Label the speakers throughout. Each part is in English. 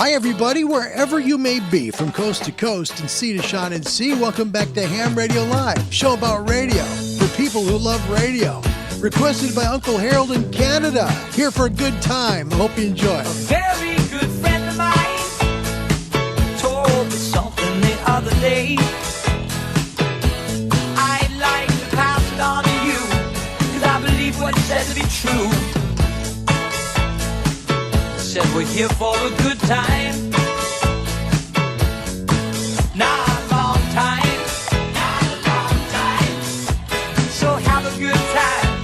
Speaker 1: Hi, everybody, wherever you may be, from coast to coast and sea to shine and sea. Welcome back to Ham Radio Live, show about radio for people who love radio. Requested by Uncle Harold in Canada. Here for a good time. I hope you enjoy.
Speaker 2: A very good friend of mine told me something the other day. I'd like to pass it on to you, 'cause I believe what he said to be true. Said we're here for a good time, not a long time, not a long time. So have a good time.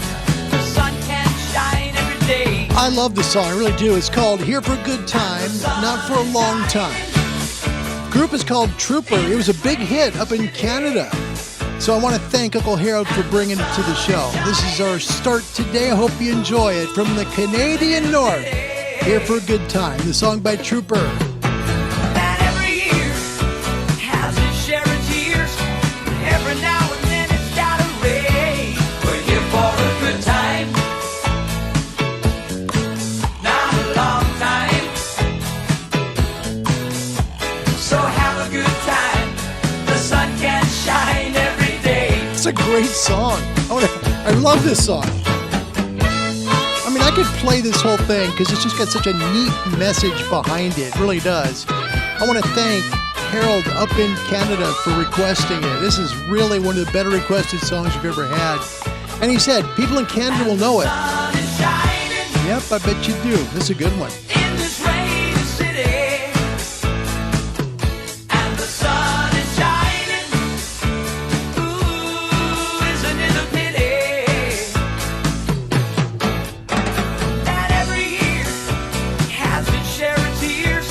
Speaker 2: The sun can shine every day.
Speaker 1: I love this song, I really do. It's called Here for a Good Time, Not for a Long Time. Group is called Trooper. It was a big hit up in Canada. So I want to thank Uncle Harold for bringing it to the show. This is our start today. I hope you enjoy it. From the Canadian North, Here for a Good Time, the song by Trooper.
Speaker 2: And every year has its share of tears. Every now and then it's got a ray. We're here for a good time, not a long time. So have a good time. The sun can shine every day.
Speaker 1: It's a great song. I love this song. I mean, I could play this whole thing because it's just got such a neat message behind it. It really does. I want to thank Harold up in Canada for requesting it. This is really one of the better requested songs you've ever had. And he said, people in Canada will know it.
Speaker 2: Sun is shining
Speaker 1: Yep, I bet you do. This is a good one.
Speaker 2: in this rainy city, and the sun is shining. Ooh, isn't it a pity? And every year has its share of tears.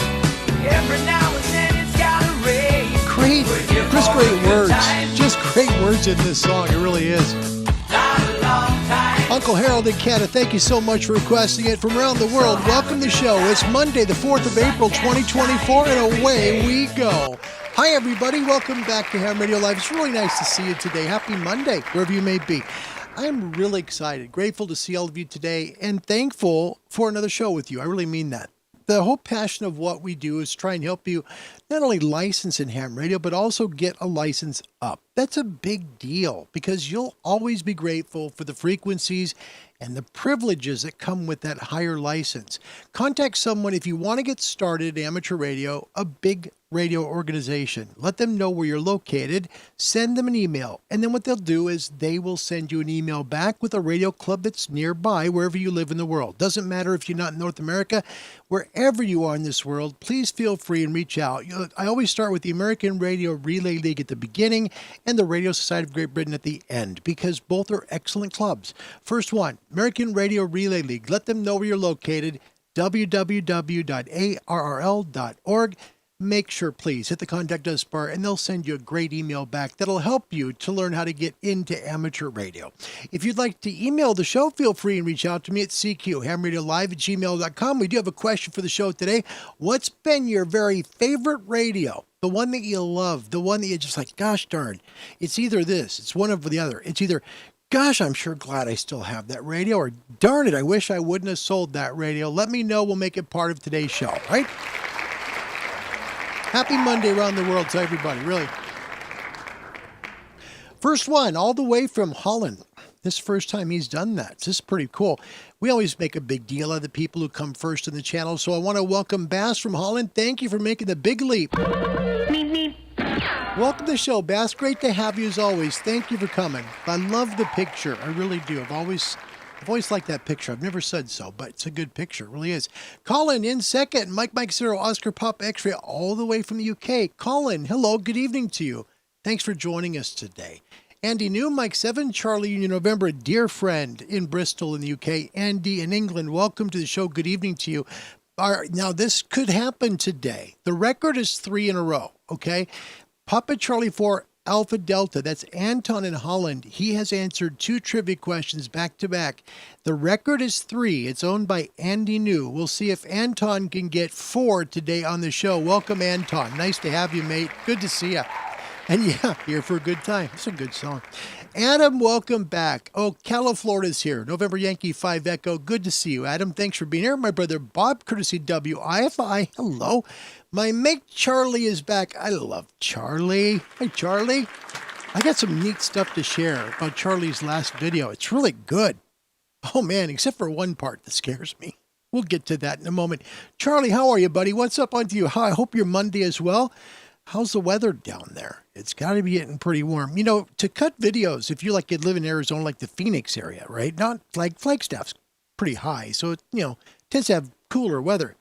Speaker 2: Every now and then it's got a ray.
Speaker 1: Great, just great words. Just great words in this song. It really is.
Speaker 2: Not a long time.
Speaker 1: Uncle Harold in Canada, thank you so much for requesting it from around the world. Welcome to the show. It's Monday, the 4th of April, 2024, and away we go. Hi, everybody. Welcome back to Ham Radio Live. It's really nice to see you today. Happy Monday, wherever you may be. I'm really excited, grateful to see all of you today, and thankful for another show with you. I really mean that. The whole passion of what we do is try and help you not only license in ham radio, but also get a license up. That's a big deal because you'll always be grateful for the frequencies and the privileges that come with that higher license. Contact someone if you want to get started in amateur radio, a big radio organization. Let them know where you're located, send them an email, and then what they'll do is they will send you an email back with a radio club that's nearby wherever you live in the world. Doesn't matter if you're not in North America, wherever you are in this world, please feel free and reach out. I always start with the American Radio Relay League at the beginning and the Radio Society of Great Britain at the end because both are excellent clubs. First one, American Radio Relay League. Let them know where you're located, www.arrl.org. Make sure, please, hit the contact us bar, and they'll send you a great email back that'll help you to learn how to get into amateur radio. If you'd like to email the show, feel free and reach out to me at cq@hamradiolive@gmail.com. We do have a question for the show today. What's been your very favorite radio? The one that you love, the one that you're just like, gosh darn, it's either this, it's one of the other. It's either, gosh, I'm sure glad I still have that radio, or darn it, I wish I wouldn't have sold that radio. Let me know. We'll make it part of today's show, right? Happy Monday around the world to everybody, really. First one, all the way from Holland. This is the first time he's done that. This is pretty cool. We always make a big deal of the people who come first in the channel, so I want to welcome Bass from Holland. Thank you for making the big leap. Welcome to the show, Bass. Great to have you as always. Thank you for coming. I love the picture. I really do. I've always liked that picture. I've never said so, but it's a good picture. It really is. Colin in second. Mike 0, Oscar Pop X-ray, all the way from the UK. Colin, hello. Good evening to you. Thanks for joining us today. Andy New, Mike 7, Charlie Union November, a dear friend in Bristol in the UK. Andy in England, welcome to the show. Good evening to you. Now, this could happen today. The record is 3 in a row, okay? Papa Charlie 4, Alpha Delta, that's Anton in Holland. He has answered 2 trivia questions back to back. The record is 3. It's owned by Andy New. We'll see if Anton can get 4 today on the show. Welcome, Anton. Nice to have you, mate. Good to see you. And yeah, here for a good time. It's a good song. Adam, welcome back. Oh, Florida's here. November Yankee 5 Echo. Good to see you, Adam. Thanks for being here. My brother Bob, courtesy WIFI. Hello. My mate Charlie is back. I love Charlie. Hey, Charlie. I got some neat stuff to share about Charlie's last video. It's really good. Oh, man, except for one part that scares me. We'll get to that in a moment. Charlie, how are you, buddy? What's up on you? I hope your Monday as well. How's the weather down there? It's got to be getting pretty warm. You know, to cut videos, if you live in Arizona, like the Phoenix area, right? Not like Flagstaff's pretty high, so it, tends to have cooler weather.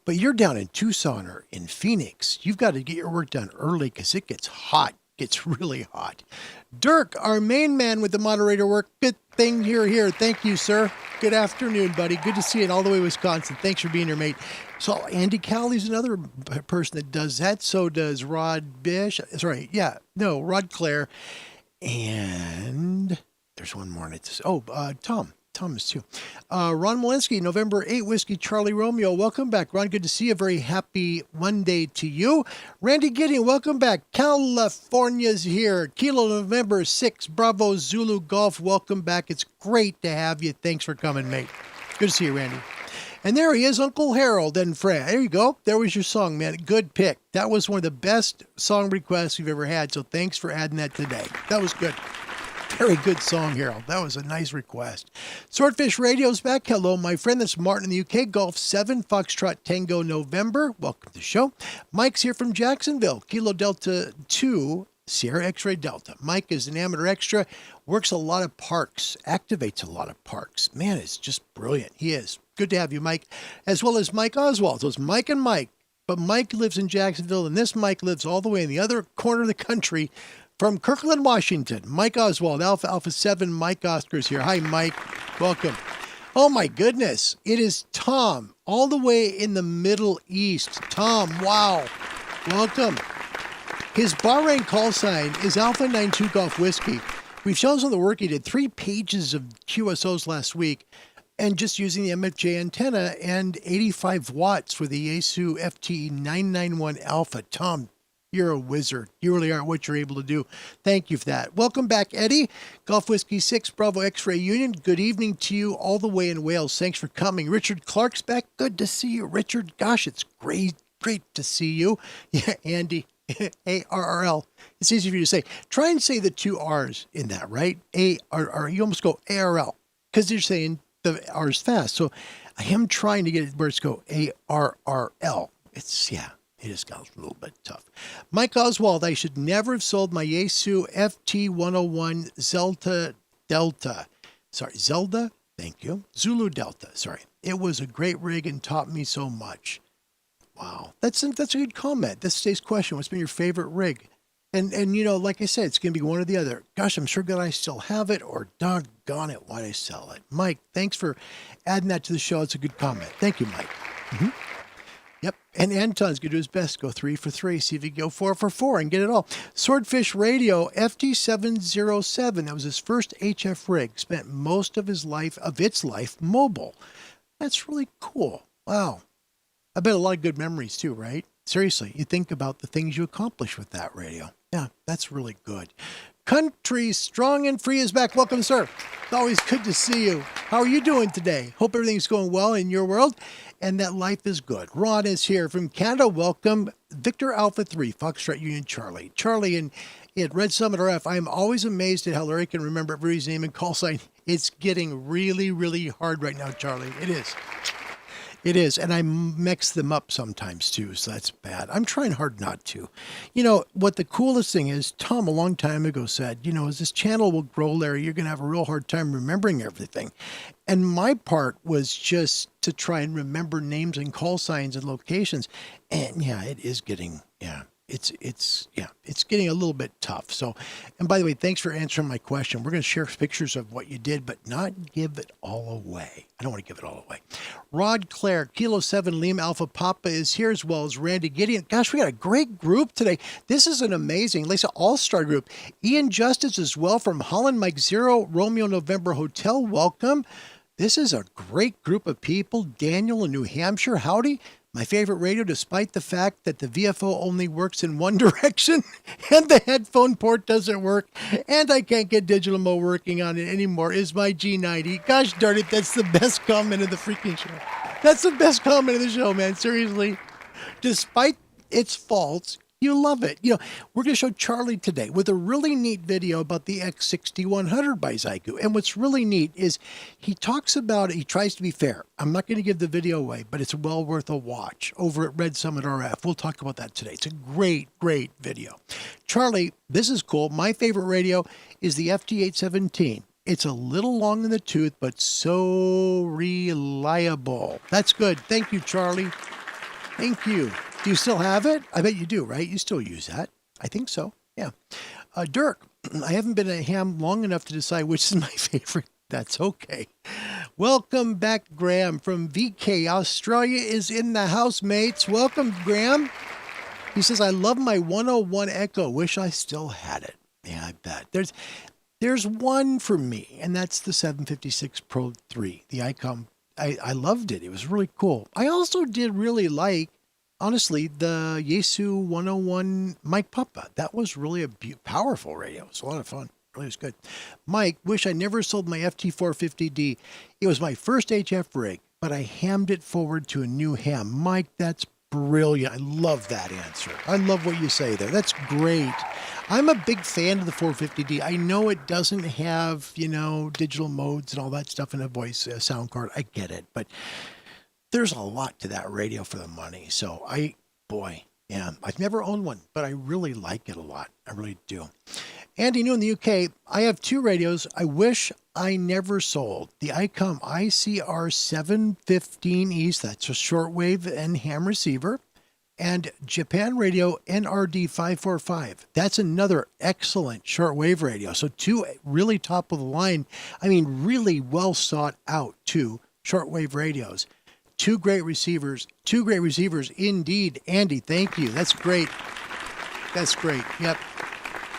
Speaker 1: But you're down in Tucson or in Phoenix. You've got to get your work done early because it gets hot. Gets really hot. Dirk, our main man with the moderator work. Good thing you're here. Thank you, sir. Good afternoon, buddy. Good to see you all the way Wisconsin. Thanks for being here, mate. So Andy Cowley's another person that does that. So does Rod Bish. Sorry. Yeah. No, Rod Clare. And there's one more. Tom. Tom is too. Ron Malinsky, November 8, Whiskey Charlie Romeo. Welcome back, Ron. Good to see you. Very happy Monday to you. Randy Gideon, welcome back. California's here. Kilo November 6, Bravo Zulu Golf. Welcome back. It's great to have you. Thanks for coming, mate. Good to see you, Randy. And there he is, Uncle Harold and Fred. There you go. There was your song, man. Good pick. That was one of the best song requests we've ever had, so thanks for adding that today. That was good. Very good song, Harold. That was a nice request. Swordfish Radio's back. Hello, my friend. That's Martin in the UK. Golf 7, Foxtrot Tango November. Welcome to the show. Mike's here from Jacksonville. Kilo Delta 2, Sierra X-Ray Delta. Mike is an amateur extra. Works a lot of parks. Activates a lot of parks. Man, it's just brilliant. He is. Good to have you, Mike. As well as Mike Oswald. So it's Mike and Mike. But Mike lives in Jacksonville, and this Mike lives all the way in the other corner of the country. From Kirkland, Washington, Mike Oswald, Alpha 7, Mike Oscar's here. Hi, Mike. Welcome. Oh, my goodness. It is Tom, all the way in the Middle East. Tom, wow. Welcome. His Bahrain call sign is Alpha 92 Golf Whiskey. We've shown some of the work he did. 3 pages of QSOs last week, and just using the MFJ antenna and 85 watts for the Yaesu FTDX Alpha. Tom, you're a wizard. You really are what you're able to do. Thank you for that. Welcome back, Eddie. Golf Whiskey 6, Bravo X-Ray Union. Good evening to you all the way in Wales. Thanks for coming. Richard Clark's back. Good to see you, Richard. Gosh, it's great to see you. Yeah, Andy. ARRL. It's easy for you to say. Try and say the 2 R's in that, right? ARR. You almost go ARL because you're saying the R's fast. So I am trying to get it where it's go ARRL. It has got a little bit tough. Mike Oswald, I should never have sold my Yaesu FT101 Delta. Zelda? Thank you. Zulu Delta. Sorry. It was a great rig and taught me so much. Wow. That's a good comment. That's today's question. What's been your favorite rig? And like I said, it's going to be one or the other. Gosh, I'm sure glad I still have it, or doggone it, why'd I sell it? Mike, thanks for adding that to the show. It's a good comment. Thank you, Mike. Mm-hmm. Yep. And Anton's going to do his best. Go 3 for 3. See if he can go 4 for 4 and get it all. Swordfish Radio FT707. That was his first HF rig. Spent most of its life mobile. That's really cool. Wow. I bet a lot of good memories too, right? Seriously, you think about the things you accomplish with that radio. Yeah, that's really good. Country Strong and Free is back. Welcome, sir. It's always good to see you. How are you doing today? Hope everything's going well in your world and that life is good. Ron is here from Canada. Welcome. Victor Alpha 3, Foxtrot Union Charlie. Charlie and Red Summit RF. I'm always amazed at how Larry can remember everybody's name and call sign. It's getting really, really hard right now, Charlie. It is. It is, and I mix them up sometimes too, so that's bad. I'm trying hard not to. What the coolest thing is, Tom a long time ago said, as this channel will grow, Larry, you're going to have a real hard time remembering everything. And my part was just to try and remember names and call signs and locations. And yeah, it is getting, it's getting a little bit tough. So, and by the way, thanks for answering my question. We're going to share pictures of what you did, but not give it all away. I don't want to give it all away. Rod Clare, Kilo 7, Lima Alpha Papa is here, as well as Randy Gideon. Gosh, we got a great group today. This is an amazing, Lisa, all-star group. Ian Justice as well from Holland, Mike 0, Romeo November Hotel. Welcome. This is a great group of people. Daniel in New Hampshire. Howdy. My favorite radio, despite the fact that the VFO only works in one direction and the headphone port doesn't work and I can't get digital mode working on it anymore, is my G90. Gosh darn it, that's the best comment of the freaking show. That's the best comment of the show, man. Seriously. Despite its faults, you love it. We're going to show Charlie today with a really neat video about the X6100 by Zyku. And what's really neat is he talks about it. He tries to be fair. I'm not going to give the video away, but it's well worth a watch over at Red Summit RF. We'll talk about that today. It's a great, great video. Charlie, this is cool. My favorite radio is the FT817. It's a little long in the tooth, but so reliable. That's good. Thank you, Charlie. Thank you. Do you still have it? I bet you do, right? You still use that. I think so. Yeah. Dirk, I haven't been a ham long enough to decide which is my favorite. That's okay. Welcome back, Graham from VK. Australia is in the house, mates. Welcome, Graham. He says, I love my 101 Echo. Wish I still had it. Yeah, I bet. There's one for me, and that's the 756 Pro 3, the Icom. I loved it. It was really cool. I also did really like, honestly, the Yaesu 101 Mike Papa. That was really a powerful radio. It was a lot of fun. It really was good. Mike, wish I never sold my FT450D. It was my first HF rig, but I hammed it forward to a new ham. Mike, that's brilliant. I love that answer. I love what you say there. That's great. I'm a big fan of the 450D. I know it doesn't have, digital modes and all that stuff in a voice sound card. I get it, but there's a lot to that radio for the money. So I've never owned one, but I really like it a lot. I really do. Andy New in the UK, I have two radios I wish I never sold. The Icom IC 715 East, that's a shortwave and ham receiver, and Japan Radio NRD 545. That's another excellent shortwave radio. So two really top of the line, really well sought out two shortwave radios. Two great receivers indeed. Andy, thank you. That's great. That's great. Yep.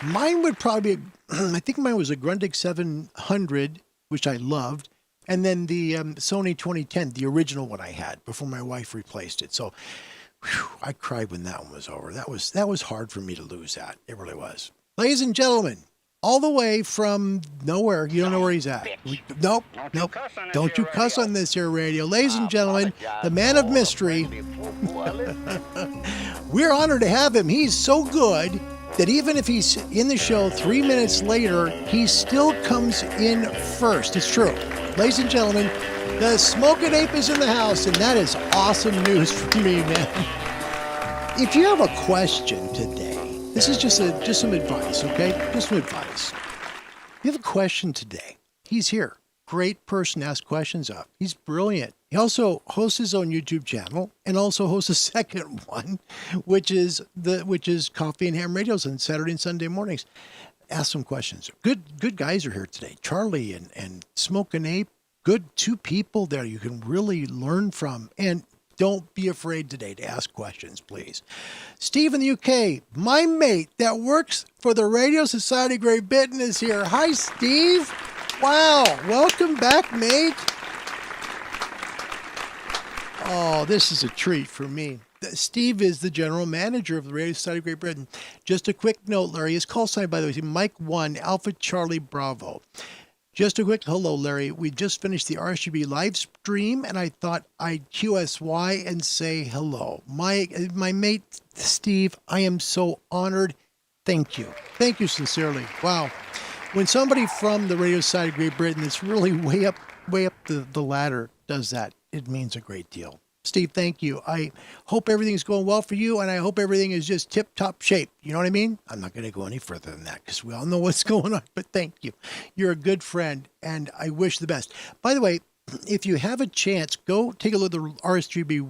Speaker 1: Mine would probably, I think mine was a Grundig 700, which I loved. And then the Sony 2010, the original one I had before my wife replaced it. So I cried when that one was over. That was hard for me to lose that. It really was. Ladies and gentlemen, all the way from nowhere. You don't know where he's at. Nope. Don't you cuss on this here radio. Ladies and gentlemen, the man of mystery. We're honored to have him. He's so good that even if he's in the show 3 minutes later, he still comes in first. It's true. Ladies and gentlemen, the Smoking Ape is in the house, and that is awesome news for me, man. If you have a question today, this is just some advice, okay? Just some advice. If you have a question today, he's here. Great person to ask questions of. He's brilliant. He also hosts his own YouTube channel and also hosts a second one, which is Coffee and Ham Radios on Saturday and Sunday mornings. Ask some questions. Good guys are here today. Charlie and Smoking Ape. Good two people there you can really learn from. And don't be afraid today to ask questions, please. Steve in the UK, my mate that works for the Radio Society of Great Britain is here. Hi, Steve. Wow. Welcome back, mate. Oh, this is a treat for me. Steve is the general manager of the Radio Society of Great Britain. Just a quick note, Larry. His call sign, by the way, is Mike 1, Alpha Charlie Bravo. Just a quick hello, Larry. We just finished the RSGB live stream, and I thought I'd QSY and say hello. My mate, Steve, I am so honored. Thank you. Thank you sincerely. Wow. When somebody from the Radio Society of Great Britain that's really way up the ladder does that, it means a great deal. Steve, thank you. I hope everything's going well for you, and I hope everything is just tip-top shape. You know what I mean? I'm not going to go any further than that because we all know what's going on, but thank you. You're a good friend, and I wish the best. By the way, if you have a chance, go take a look at the RSGB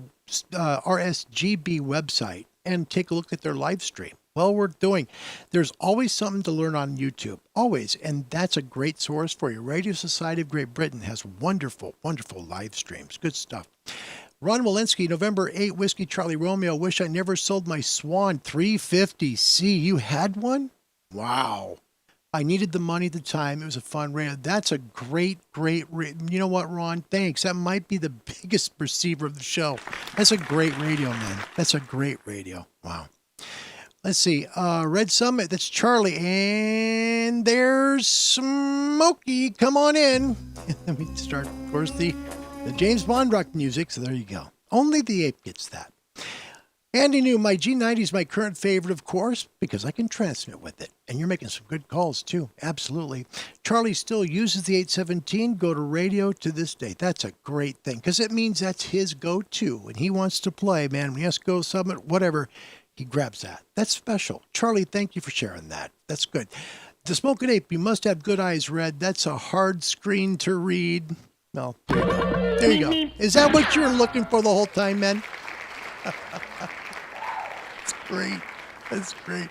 Speaker 1: website and take a look at their live stream. Well worth doing. There's always something to learn on YouTube, always, and that's a great source for you. Radio Society of Great Britain has wonderful, wonderful live streams. Good stuff. Ron Walensky, November 8, Whiskey Charlie Romeo. Wish I never sold my Swan 350C. You had one? Wow. I needed the money at the time. It was a fun radio. That's a great. You know what, Ron? Thanks. That might be the biggest receiver of the show. That's a great radio, man. That's a great radio. Wow. Let's see. Red Summit. That's Charlie. And there's Smokey. Come on in. Let me start, of course, the James Bond rock music. So there you go. Only the ape gets that. Andy knew my G90 is my current favorite, of course, because I can transmit with it. And you're making some good calls, too. Absolutely. Charlie still uses the 817 go to radio to this day. That's a great thing, because it means that's his go-to. When he wants to play, man, when he has to go summit, whatever, he grabs that. That's special. Charlie, thank you for sharing that. That's good. The Smoking Ape, you must have good eyes, Red. That's a hard screen to read. No, there you go. There you go. Is that what you're looking for the whole time, man? Great. That's great.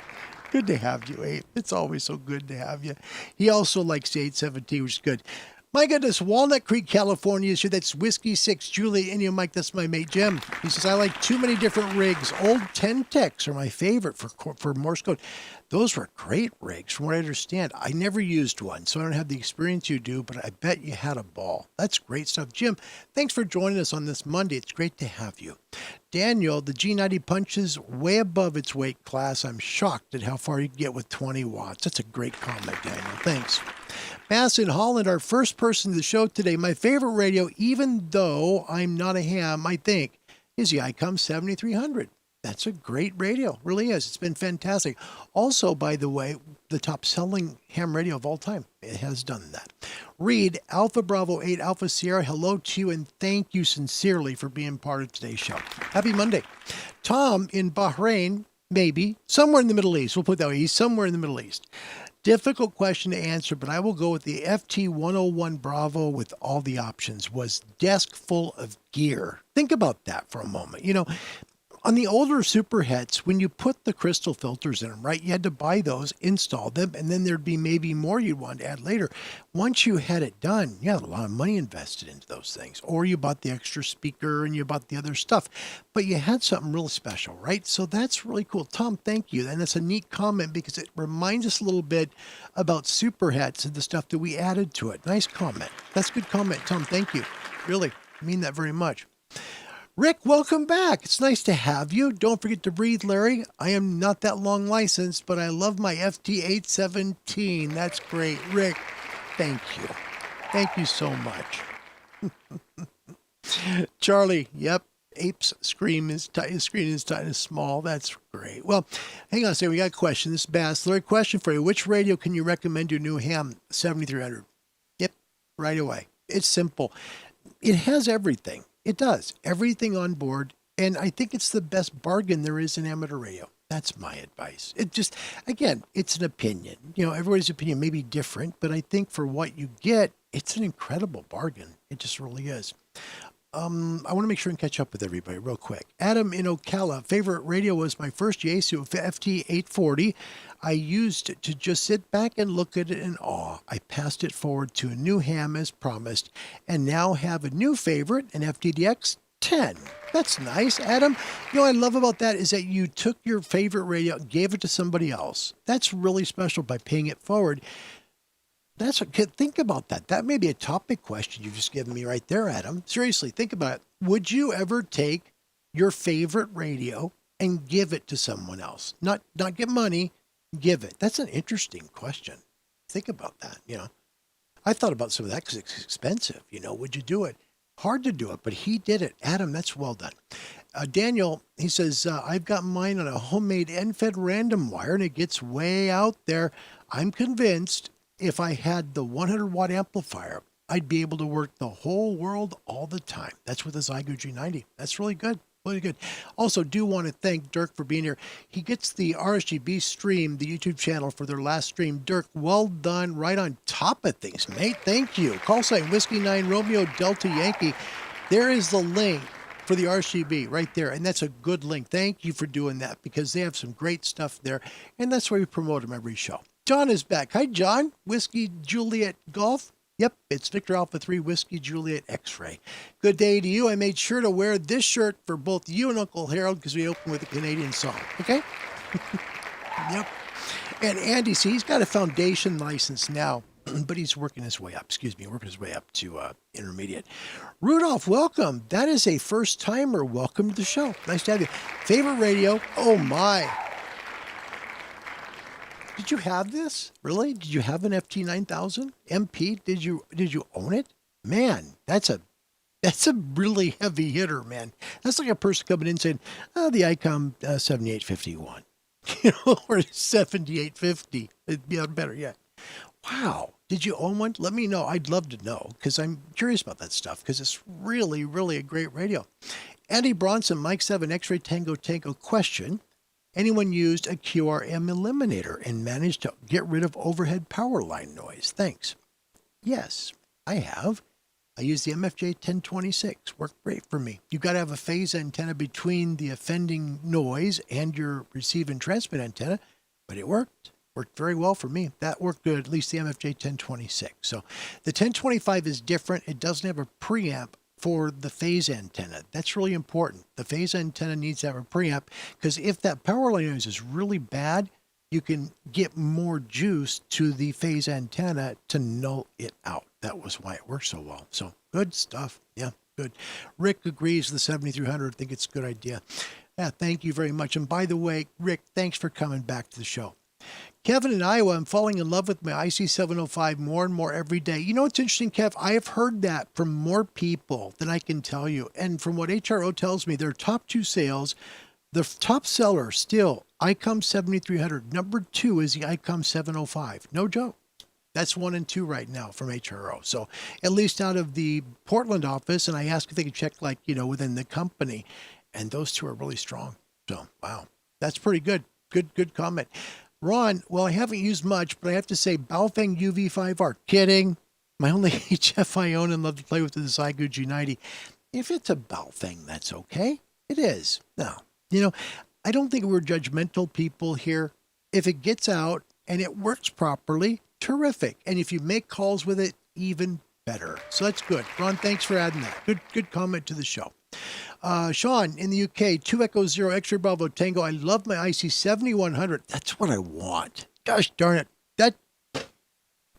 Speaker 1: Good to have you, Abe. It's always so good to have you. He also likes the 817, which is good. My goodness, Walnut Creek, California is here. That's Whiskey 6, Julie, and you, Mike, that's my mate, Jim. He says, I like too many different rigs. Old 10 techs are my favorite for Morse code. Those were great rigs, from what I understand. I never used one, so I don't have the experience you do, but I bet you had a ball. That's great stuff. Jim, thanks for joining us on this Monday. It's great to have you. Daniel, the G90 punches way above its weight class. I'm shocked at how far you can get with 20 watts. That's a great comment, Daniel. Thanks. Mass in Holland, our first person to the show today. My favorite radio, even though I'm not a ham, I think, is the Icom 7300. That's a great radio. Really is. It's been fantastic. Also, by the way, the top selling ham radio of all time. It has done that. Reed, Alpha Bravo 8 Alpha Sierra, hello to you and thank you sincerely for being part of today's show. Happy Monday. Tom in Bahrain, maybe, somewhere in the Middle East. We'll put it that way. He's somewhere in the Middle East. Difficult question to answer, but I will go with the FT101 Bravo with all the options. Was desk full of gear. Think about that for a moment. You know, on the older superhets, when you put the crystal filters in them, right, you had to buy those, install them, and then there'd be maybe more you'd want to add later. Once you had it done, you had a lot of money invested into those things. Or you bought the extra speaker and you bought the other stuff. But you had something really special, right? So that's really cool. Tom, thank you. And that's a neat comment because it reminds us a little bit about superhets and the stuff that we added to it. Nice comment. That's a good comment, Tom. Thank you. Really, I mean that very much. Rick, welcome back. It's nice to have you. Don't forget to breathe, Larry. I am not that long licensed, but I love my FT817. That's great. Rick, thank you. Thank you so much. Charlie, yep. Ape's screen is tight. His screen is tight and small. That's great. Well, hang on a second. We got a question. This is Bass. Larry, question for you. Which radio can you recommend your new ham 7300? Yep, right away. It's simple. It has everything. It does. Everything on board. And I think it's the best bargain there is in amateur radio. That's my advice. It just, again, it's an opinion. You know, everybody's opinion may be different, but I think for what you get, it's an incredible bargain. It just really is. I want to make sure and catch up with everybody real quick. Adam in Ocala, favorite radio was my first Yaesu FT840. I used it to just sit back and look at it in awe. I passed it forward to a new ham as promised, and now have a new favorite, an FTDX 10. That's nice, Adam. You know what I love about that is that you took your favorite radio, gave it to somebody else. That's really special by paying it forward. Think about that. That may be a topic question you've just given me right there, Adam. Seriously, think about it. Would you ever take your favorite radio and give it to someone else? Not get money, give it. That's an interesting question. Think about that, you know. I thought about some of that because it's expensive. You know, would you do it? Hard to do it, but he did it. Adam, that's well done. Daniel, he says, I've got mine on a homemade end-fed random wire, and it gets way out there. I'm convinced if I had the 100-watt amplifier, I'd be able to work the whole world all the time. That's with the Zygo G90. That's really good. Really good. Also, do want to thank Dirk for being here. He gets the RSGB stream, the YouTube channel, for their last stream. Dirk, well done. Right on top of things, mate. Thank you. Call sign Whiskey 9 Romeo Delta Yankee. There is the link for the RSGB right there. And that's a good link. Thank you for doing that because they have some great stuff there. And that's why we promote them every show. John is back. Hi, John. Whiskey Juliet Golf. Yep, it's Victor Alpha 3 Whiskey Juliet X-Ray. Good day to you. I made sure to wear this shirt for both you and Uncle Harold because we opened with a Canadian song. Okay? Yep. And Andy, see, he's got a foundation license now, but he's working his way up to intermediate. Rudolph, welcome. That is a first timer. Welcome to the show. Nice to have you. Favorite radio? Oh my. Did you have this? Really? Did you have an FT9000 MP? Did you own it? Man, that's a really heavy hitter, man. That's like a person coming in saying, "Oh, the Icom 7851." Or 7850. It'd be better yet. Wow. Did you own one? Let me know. I'd love to know because I'm curious about that stuff because it's really, really a great radio. Andy Bronson, Mike 7, X-Ray Tango Tango question. Anyone used a QRM eliminator and managed to get rid of overhead power line noise? Thanks. Yes, I have. I use the MFJ 1026. Worked great for me. You got to have a phase antenna between the offending noise and your receive and transmit antenna, but it worked. Worked very well for me. That worked good, at least the MFJ 1026. So the 1025 is different. It doesn't have a preamp for the phase antenna. That's really important. The phase antenna needs to have a preamp because if that power line noise is really bad, you can get more juice to the phase antenna to null it out. That was why it works so well. So good stuff. Yeah, good. Rick agrees with the 7300. I think it's a good idea. Yeah, thank you very much. And by the way, Rick, thanks for coming back to the show. Kevin in Iowa, I'm falling in love with my IC705 more and more every day. You know what's interesting, Kev? I have heard that from more people than I can tell you. And from what HRO tells me, their top two sales, the top seller still, Icom 7300. Number 2 is the Icom 705. No joke. That's 1 and 2 right now from HRO. So at least out of the Portland office, and I asked if they could check within the company, and those two are really strong. So, wow, that's pretty good. Good comment. Ron, well, I haven't used much, but I have to say Baofeng UV5R. Kidding. My only HF I own and love to play with is the Zygo G90. If it's a Baofeng, that's okay. It is. No, I don't think we're judgmental people here. If it gets out and it works properly, terrific. And if you make calls with it, even better. So that's good. Ron, thanks for adding that. Good comment to the show. Sean in the UK, 2 Echo 0 X-Ray Bravo Tango. I love my IC 7100. That's what I want. Gosh darn it.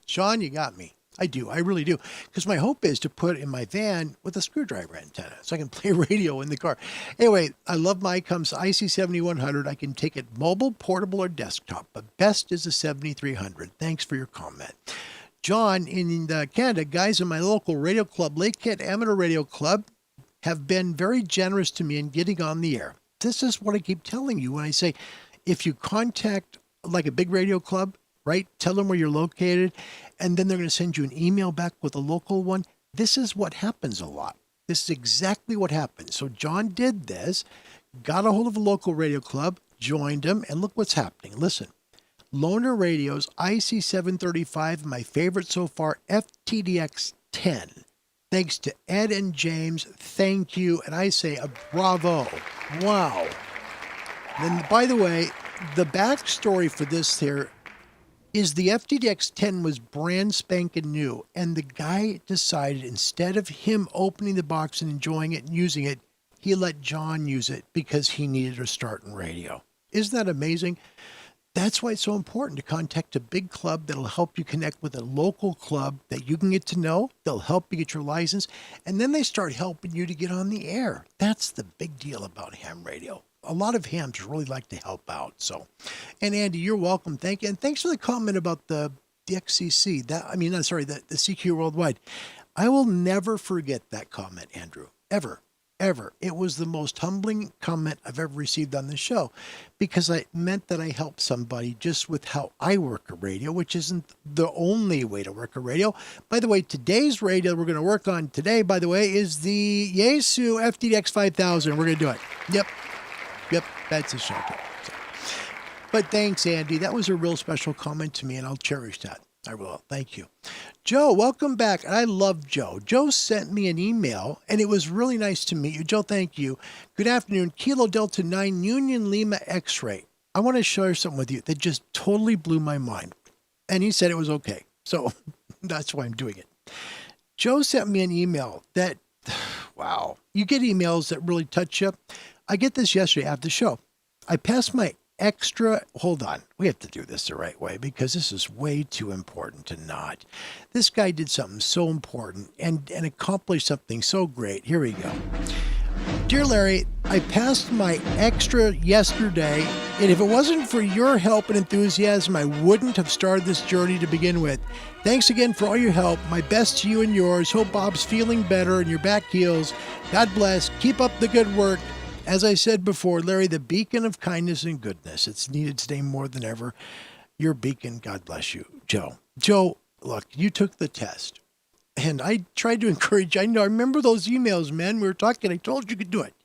Speaker 1: Sean, you got me. I do. I really do. Because my hope is to put in my van with a screwdriver antenna so I can play radio in the car. Anyway, I love my Icom's IC 7100. I can take it mobile, portable, or desktop, but best is the 7300. Thanks for your comment. John in Canada, guys in my local radio club, Lake Kent Amateur Radio Club, have been very generous to me in getting on the air. This is what I keep telling you when I say, if you contact like a big radio club, right? Tell them where you're located, and then they're going to send you an email back with a local one. This is what happens a lot. This is exactly what happens. So John did this, got a hold of a local radio club, joined them, and look what's happening. Listen, Loner Radio's IC735, my favorite so far, FTDX 10. Thanks to Ed and James. Thank you. And I say a bravo. Wow. And by the way, the backstory for this here is the FTDX 10 was brand spanking new. And the guy decided instead of him opening the box and enjoying it and using it, he let John use it because he needed a start in radio. Isn't that amazing? That's why it's so important to contact a big club that'll help you connect with a local club that you can get to know. They'll help you get your license, and then they start helping you to get on the air. That's the big deal about ham radio. A lot of hams really like to help out. So, and Andy, you're welcome. Thank you. And thanks for the comment about the FCC. The CQ Worldwide. I will never forget that comment, Andrew. Ever. It was the most humbling comment I've ever received on the show because it meant that I helped somebody just with how I work a radio, which isn't the only way to work a radio. By the way, today's radio we're going to work on today, by the way, is the Yaesu FTDX 5000. We're going to do it. Yep, that's a shout out. So. But thanks, Andy. That was a real special comment to me, and I'll cherish that. I will. Thank you. Joe, welcome back. I love Joe. Joe sent me an email, and it was really nice to meet you. Joe, thank you. Good afternoon. Kilo Delta 9 Union Lima X-Ray. I want to share something with you that just totally blew my mind. And he said it was okay. So that's why I'm doing it. Joe sent me an email that, wow, you get emails that really touch you. I get this yesterday after the show. I passed my extra, hold on, we have to do this the right way because this is way too important to not. This guy did something so important and accomplished something so great. Here we go. Dear Larry, I passed my extra yesterday, and if it wasn't for your help and enthusiasm, I wouldn't have started this journey to begin with. Thanks again for all your help. My best to you and yours. Hope Bob's feeling better and your back heals. God bless. Keep up the good work. As I said before, Larry, the beacon of kindness and goodness. It's needed today more than ever. Your beacon, God bless you. Joe. Joe, look, you took the test. And I tried to encourage you. I remember those emails, man. We were talking. I told you could do it.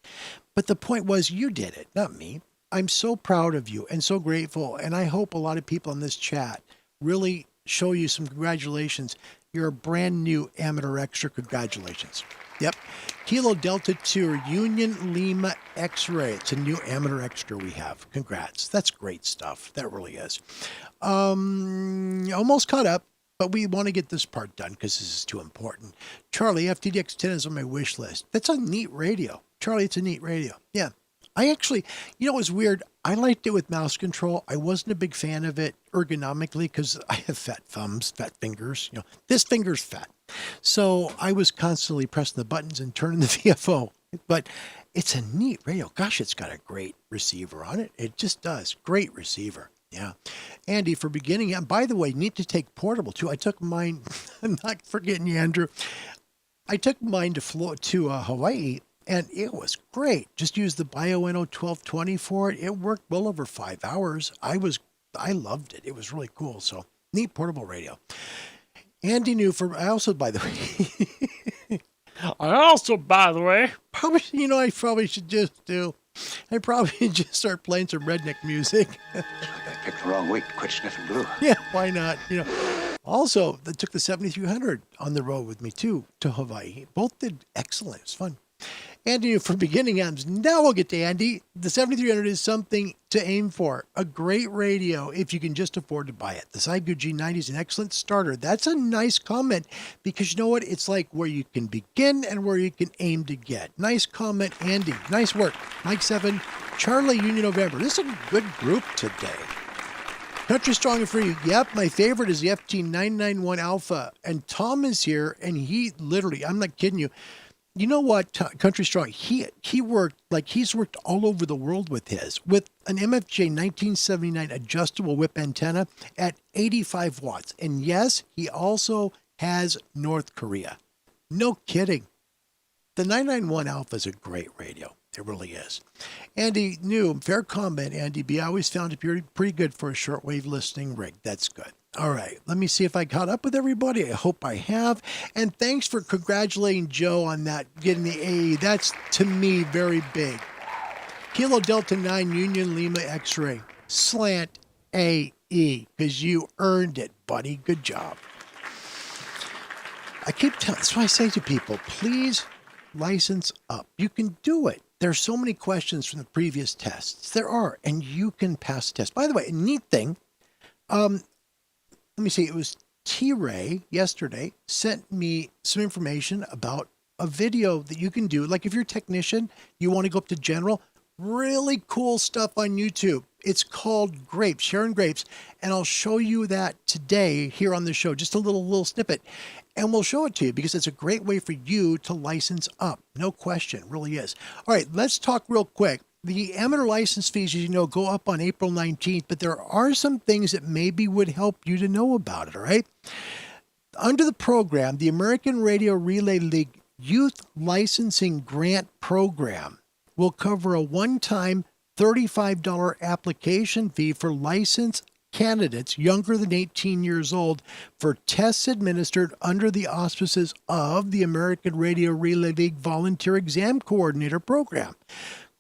Speaker 1: But the point was you did it, not me. I'm so proud of you and so grateful. And I hope a lot of people in this chat really show you some congratulations. You're a brand new amateur extra. Congratulations. Yep. Kilo Delta 2 Union Lima X-Ray. It's a new amateur extra we have. Congrats. That's great stuff. That really is. Almost caught up. But we want to get this part done because this is too important. Charlie, FTDX 10 is on my wish list. That's a neat radio. Charlie, it's a neat radio. Yeah. I actually, it was weird. I liked it with mouse control. I wasn't a big fan of it ergonomically because I have fat thumbs, fat fingers. This finger's fat. So I was constantly pressing the buttons and turning the VFO. But it's a neat radio. Gosh, it's got a great receiver on it. It just does. Great receiver. Yeah. Andy, for beginning, and by the way, need to take portable too. I took mine, I'm not forgetting you, Andrew. I took mine to Hawaii, and it was great. Just used the BioNO 1220 for it. It worked well over 5 hours. I loved it. It was really cool. So neat portable radio. Andy knew I also, by the way, probably, I probably should just do. I probably just start playing some redneck music.
Speaker 3: I picked the wrong week to quit sniffing glue.
Speaker 1: Yeah, why not? Also, they took the 7300 on the road with me too to Hawaii. Both did excellent. It was fun. Andy, for beginning amps, now we'll get to Andy. The 7300 is something to aim for. A great radio if you can just afford to buy it. The Saigu G90 is an excellent starter. That's a nice comment because you know what? It's like where you can begin and where you can aim to get. Nice comment, Andy. Nice work. Mike 7, Charlie Union November. This is a good group today. Country Strong and Free. Yep, my favorite is the FT991 Alpha. And Tom is here, and he literally, I'm not kidding you. You know what, Country Strong, he worked, he's worked all over the world with an MFJ 1979 adjustable whip antenna at 85 watts. And yes, he also has North Korea. No kidding. The 991 Alpha is a great radio. It really is. Andy New, fair comment, Andy B. I always found it pretty good for a shortwave listening rig. That's good. All right, let me see if I caught up with everybody. I hope I have. And thanks for congratulating Joe on that, getting the AE. That's, to me, very big. Kilo Delta 9 Union Lima X-Ray. Slant AE, because you earned it, buddy. Good job. I keep telling, that's why I say to people, please license up. You can do it. There's so many questions from the previous tests. There are, and you can pass the test. By the way, a neat thing, let me see, it was T-Ray yesterday sent me some information about a video that you can do. Like if you're a technician, you want to go up to general, really cool stuff on YouTube. It's called Grapes, Sharon Grapes. And I'll show you that today here on the show, just a little snippet. And we'll show it to you because it's a great way for you to license up. No question, really is. All right, let's talk real quick. The amateur license fees, as you know, go up on April 19th, but there are some things that maybe would help you to know about it, all right? Under the program, the American Radio Relay League Youth Licensing Grant Program will cover a one-time $35 application fee for licensed candidates younger than 18 years old for tests administered under the auspices of the American Radio Relay League Volunteer Exam Coordinator Program.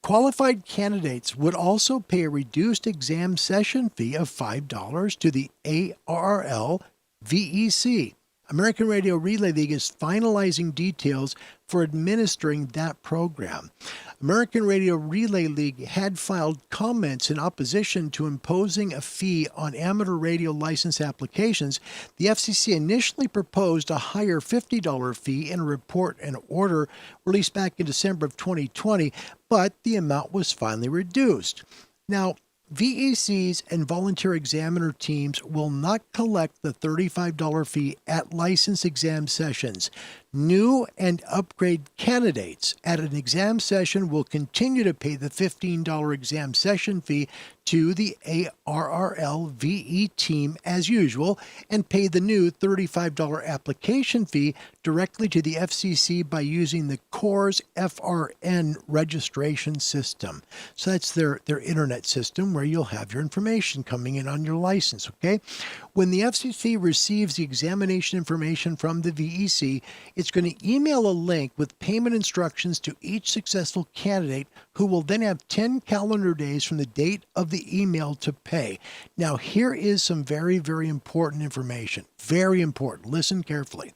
Speaker 1: Qualified candidates would also pay a reduced exam session fee of $5 to the ARRL VEC. American Radio Relay League is finalizing details for administering that program. American Radio Relay League had filed comments in opposition to imposing a fee on amateur radio license applications. The FCC initially proposed a higher $50 fee in a report and order released back in December of 2020, but the amount was finally reduced. Now, VECs and volunteer examiner teams will not collect the $35 fee at license exam sessions. New and upgrade candidates at an exam session will continue to pay the $15 exam session fee to the ARRL VE team as usual and pay the new $35 application fee directly to the FCC by using the CORS FRN registration system. So that's their internet system where you'll have your information coming in on your license, okay? When the FCC receives the examination information from the VEC, it's going to email a link with payment instructions to each successful candidate who will then have 10 calendar days from the date of the email to pay. Now, here is some very, very important information. Very important. Listen carefully.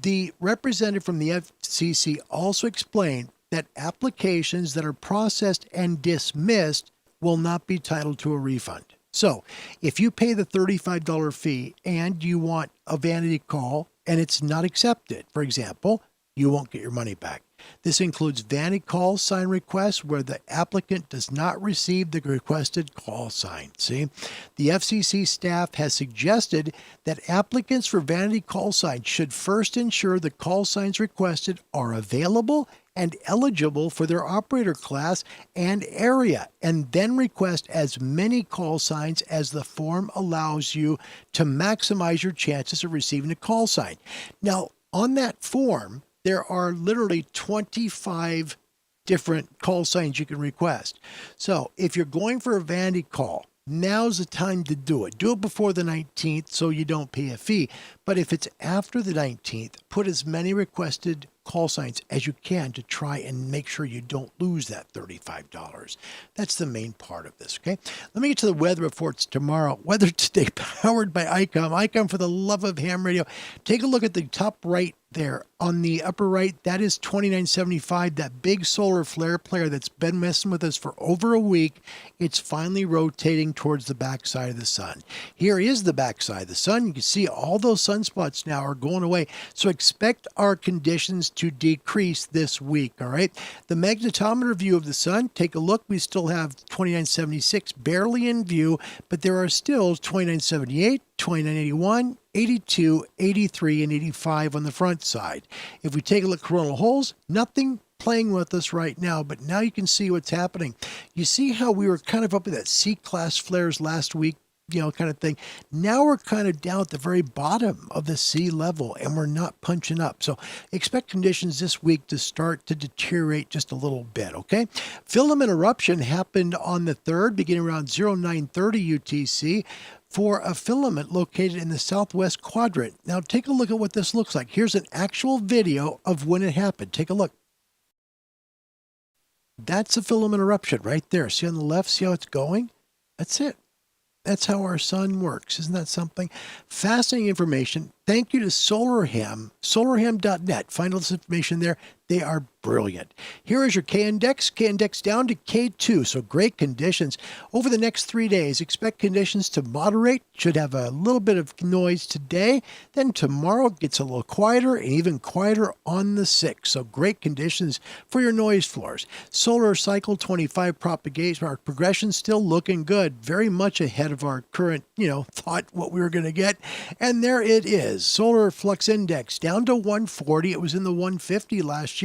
Speaker 1: The representative from the FCC also explained that applications that are processed and dismissed will not be entitled to a refund. So if you pay the $35 fee and you want a vanity call and it's not accepted, for example, you won't get your money back. This includes vanity call sign requests where the applicant does not receive the requested call sign. See, the FCC staff has suggested that applicants for vanity call signs should first ensure the call signs requested are available and eligible for their operator class and area, and then request as many call signs as the form allows you to maximize your chances of receiving a call sign. Now, on that form, there are literally 25 different call signs you can request. So if you're going for a vanity call, now's the time to do it. Do it before the 19th so you don't pay a fee. But if it's after the 19th, put as many requested call signs as you can to try and make sure you don't lose that $35. That's the main part of this, okay? Let me get to the weather reports tomorrow. Weather today powered by Icom. Icom, for the love of ham radio. Take a look at the top right there. On the upper right, that is 2975, that big solar flare player that's been messing with us for over a week. It's finally rotating towards the backside of the sun. Here is the backside of the sun. You can see all those sunspots now are going away. So expect our conditions to decrease this week, all right? The magnetometer view of the sun, take a look. We still have 2976 barely in view, but there are still 2978, 2981, 82, 83, and 85 on the front side. If we take a look at coronal holes, nothing playing with us right now, but now you can see what's happening. You see how we were kind of up at that C-class flares last week, kind of thing. Now we're kind of down at the very bottom of the sea level and we're not punching up. So expect conditions this week to start to deteriorate just a little bit, okay? Filament eruption happened on the 3rd, beginning around 0930 UTC, for a filament located in the southwest quadrant. Now take a look at what this looks like. Here's an actual video of when it happened. Take a look. That's a filament eruption right there. See on the left, see how it's going? That's it. That's how our sun works. Isn't that something? Fascinating information. Thank you to SolarHam, solarham.net. Find all this information there. They are brilliant. Here is your K-index. K-index down to K2, so great conditions. Over the next 3 days, expect conditions to moderate. Should have a little bit of noise today. Then tomorrow gets a little quieter and even quieter on the 6th. So great conditions for your noise floors. Solar cycle 25 propagation, our progression still looking good. Very much ahead of our current, thought what we were going to get. And there it is. Solar flux index down to 140. It was in the 150 last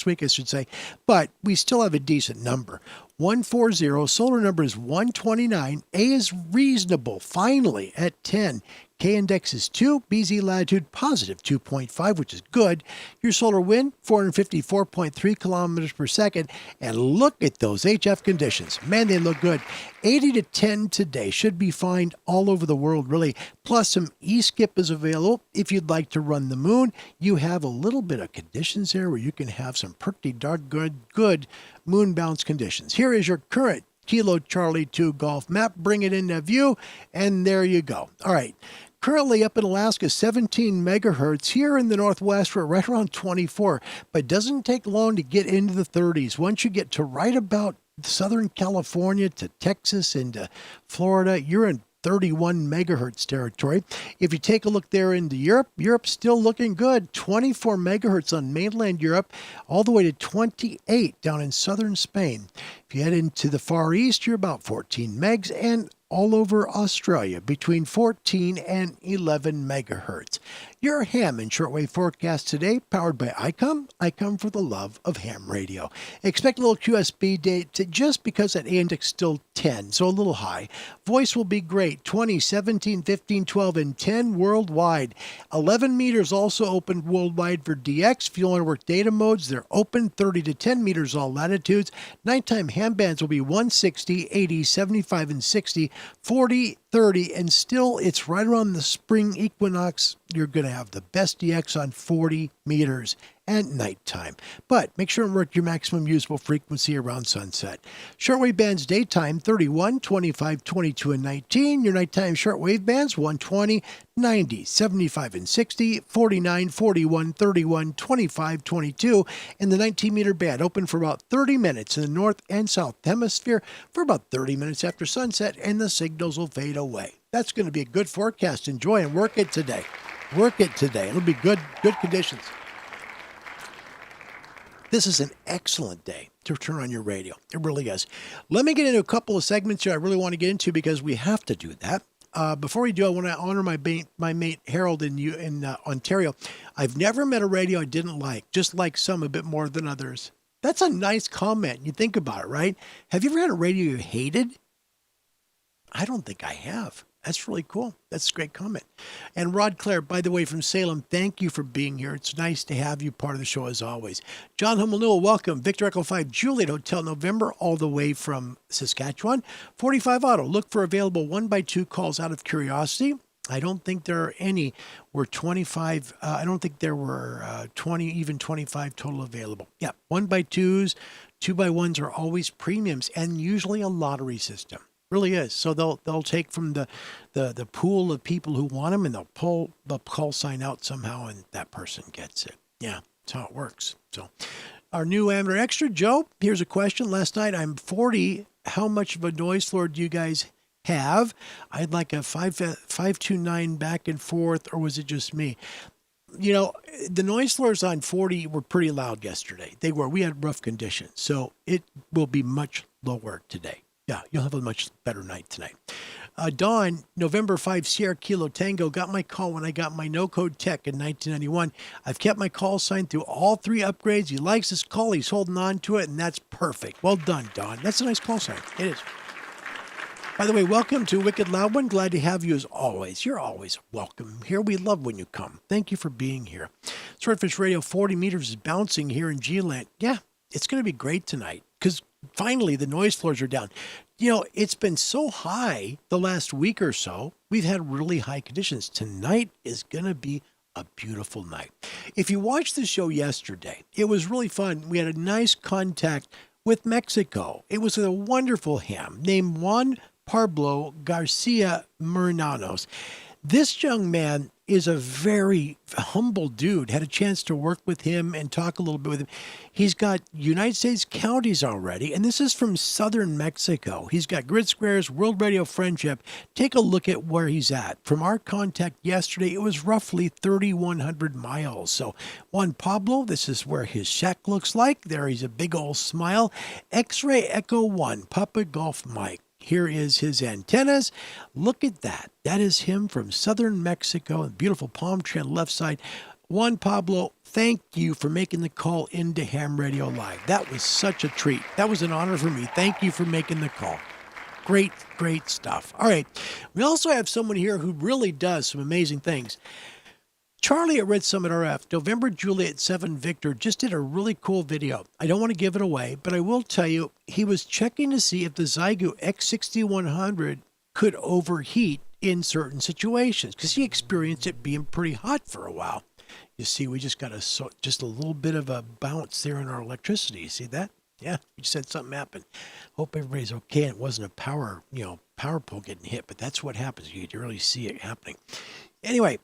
Speaker 1: week, I should say, but we still have a decent number. 140, solar number is 129. A is reasonable, finally, at 10. K-index is 2, BZ latitude positive 2.5, which is good. Your solar wind, 454.3 kilometers per second. And look at those HF conditions. Man, they look good. 80 to 10 today. Should be fine all over the world, really. Plus some E-skip is available. If you'd like to run the moon, you have a little bit of conditions there where you can have some pretty darn good moon bounce conditions. Here is your current Kilo Charlie 2 Golf map. Bring it into view, and there you go. All right. Currently up in Alaska, 17 megahertz. Here in the Northwest, we're right around 24, but it doesn't take long to get into the 30s. Once you get to right about Southern California to Texas into Florida, you're in 31 megahertz territory. If you take a look there into Europe, Europe's still looking good. 24 megahertz on mainland Europe, all the way to 28 down in southern Spain. If you head into the Far East, you're about 14 megs, and all over Australia between 14 and 11 megahertz. Your ham and shortwave forecast today, powered by Icom for the love of ham radio. Expect a little QSB date just because that A index is still 10, so a little high. Voice will be great, 20, 17, 15, 12, and 10 worldwide. 11 meters also open worldwide for DX. If you want to work data modes, they're open, 30 to 10 meters all latitudes. Nighttime ham bands will be 160, 80, 75, and 60, 40, 30, and still it's right around the spring equinox. You're going to have the best DX on 40 meters at nighttime. But make sure and work your maximum usable frequency around sunset. Shortwave bands daytime 31, 25, 22, and 19. Your nighttime shortwave bands 120, 90, 75, and 60, 49, 41, 31, 25, 22. And the 19 meter band open for about 30 minutes in the north and south hemisphere for about 30 minutes after sunset, and the signals will fade away. That's going to be a good forecast. Enjoy and work it today. Work it today. It'll be good conditions. This is an excellent day to turn on your radio. It really is. Let me get into a couple of segments here I really want to get into because we have to do that. Before we do, I want to honor my mate Harold in Ontario. I've never met a radio I didn't like, just like some a bit more than others. That's a nice comment. You think about it, right? Have you ever had a radio you hated? I don't think I have. That's really cool. That's a great comment. And Rod Clare, by the way, from Salem, thank you for being here. It's nice to have you part of the show as always. John Hummel, welcome. Victor Echo 5, Juliet Hotel November, all the way from Saskatchewan. 45 Auto, look for available 1x2 calls out of curiosity. I don't think there are any. Were 25. I don't think there were 20, even 25 total available. Yeah, 1x2s, 2x1s are always premiums and usually a lottery system. Really is. So they'll take from the pool of people who want them, and they'll pull the call sign out somehow, and that person gets it. Yeah, that's how it works. So our new amateur extra, Joe, here's a question. Last night, I'm 40. How much of a noise floor do you guys have? I'd like a 529 back and forth, or was it just me? You know, the noise floors on 40 were pretty loud yesterday. They were. We had rough conditions, so it will be much lower today. Yeah, you'll have a much better night tonight. Dawn, November 5, Sierra Kilo Tango, got my call when I got my no-code tech in 1991. I've kept my call sign through all 3 upgrades. He likes his call. He's holding on to it, and that's perfect. Well done, Dawn. That's a nice call sign. It is. By the way, welcome to Wicked Loud One. Glad to have you as always. You're always welcome here. We love when you come. Thank you for being here. Swordfish Radio 40 meters is bouncing here in G-Land. Yeah, it's going to be great tonight because finally the noise floors are down. You know, it's been so high the last week or so. We've had really high conditions. Tonight is going to be a beautiful night. If you watched the show yesterday, it was really fun. We had a nice contact with Mexico. It was a wonderful ham named Juan Pablo Garcia Mernanos. This young man is a very humble dude. Had a chance to work with him and talk a little bit with him. He's got United States counties already, and this is from southern Mexico. He's got grid squares, World Radio Friendship. Take a look at where he's at. From our contact yesterday, it was roughly 3,100 miles. So Juan Pablo, this is where his shack looks like. There he's a big old smile. X-Ray Echo 1, Papa Golf Mike. Here is his antennas. Look at that. That is him from southern Mexico. A beautiful palm tree on the left side. Juan Pablo, thank you for making the call into Ham Radio Live. That was such a treat. That was an honor for me. Thank you for making the call. Great, great stuff. All right. We also have someone here who really does some amazing things. Charlie at Red Summit RF, November Juliet 7 Victor, just did a really cool video. I don't want to give it away, but I will tell you, he was checking to see if the Zygo X6100 could overheat in certain situations, because he experienced it being pretty hot for a while. You see, we just got just a little bit of a bounce there in our electricity. You see that? Yeah, we just had something happen. Hope everybody's okay. It wasn't a power pole getting hit, but that's what happens. You really see it happening. Anyway,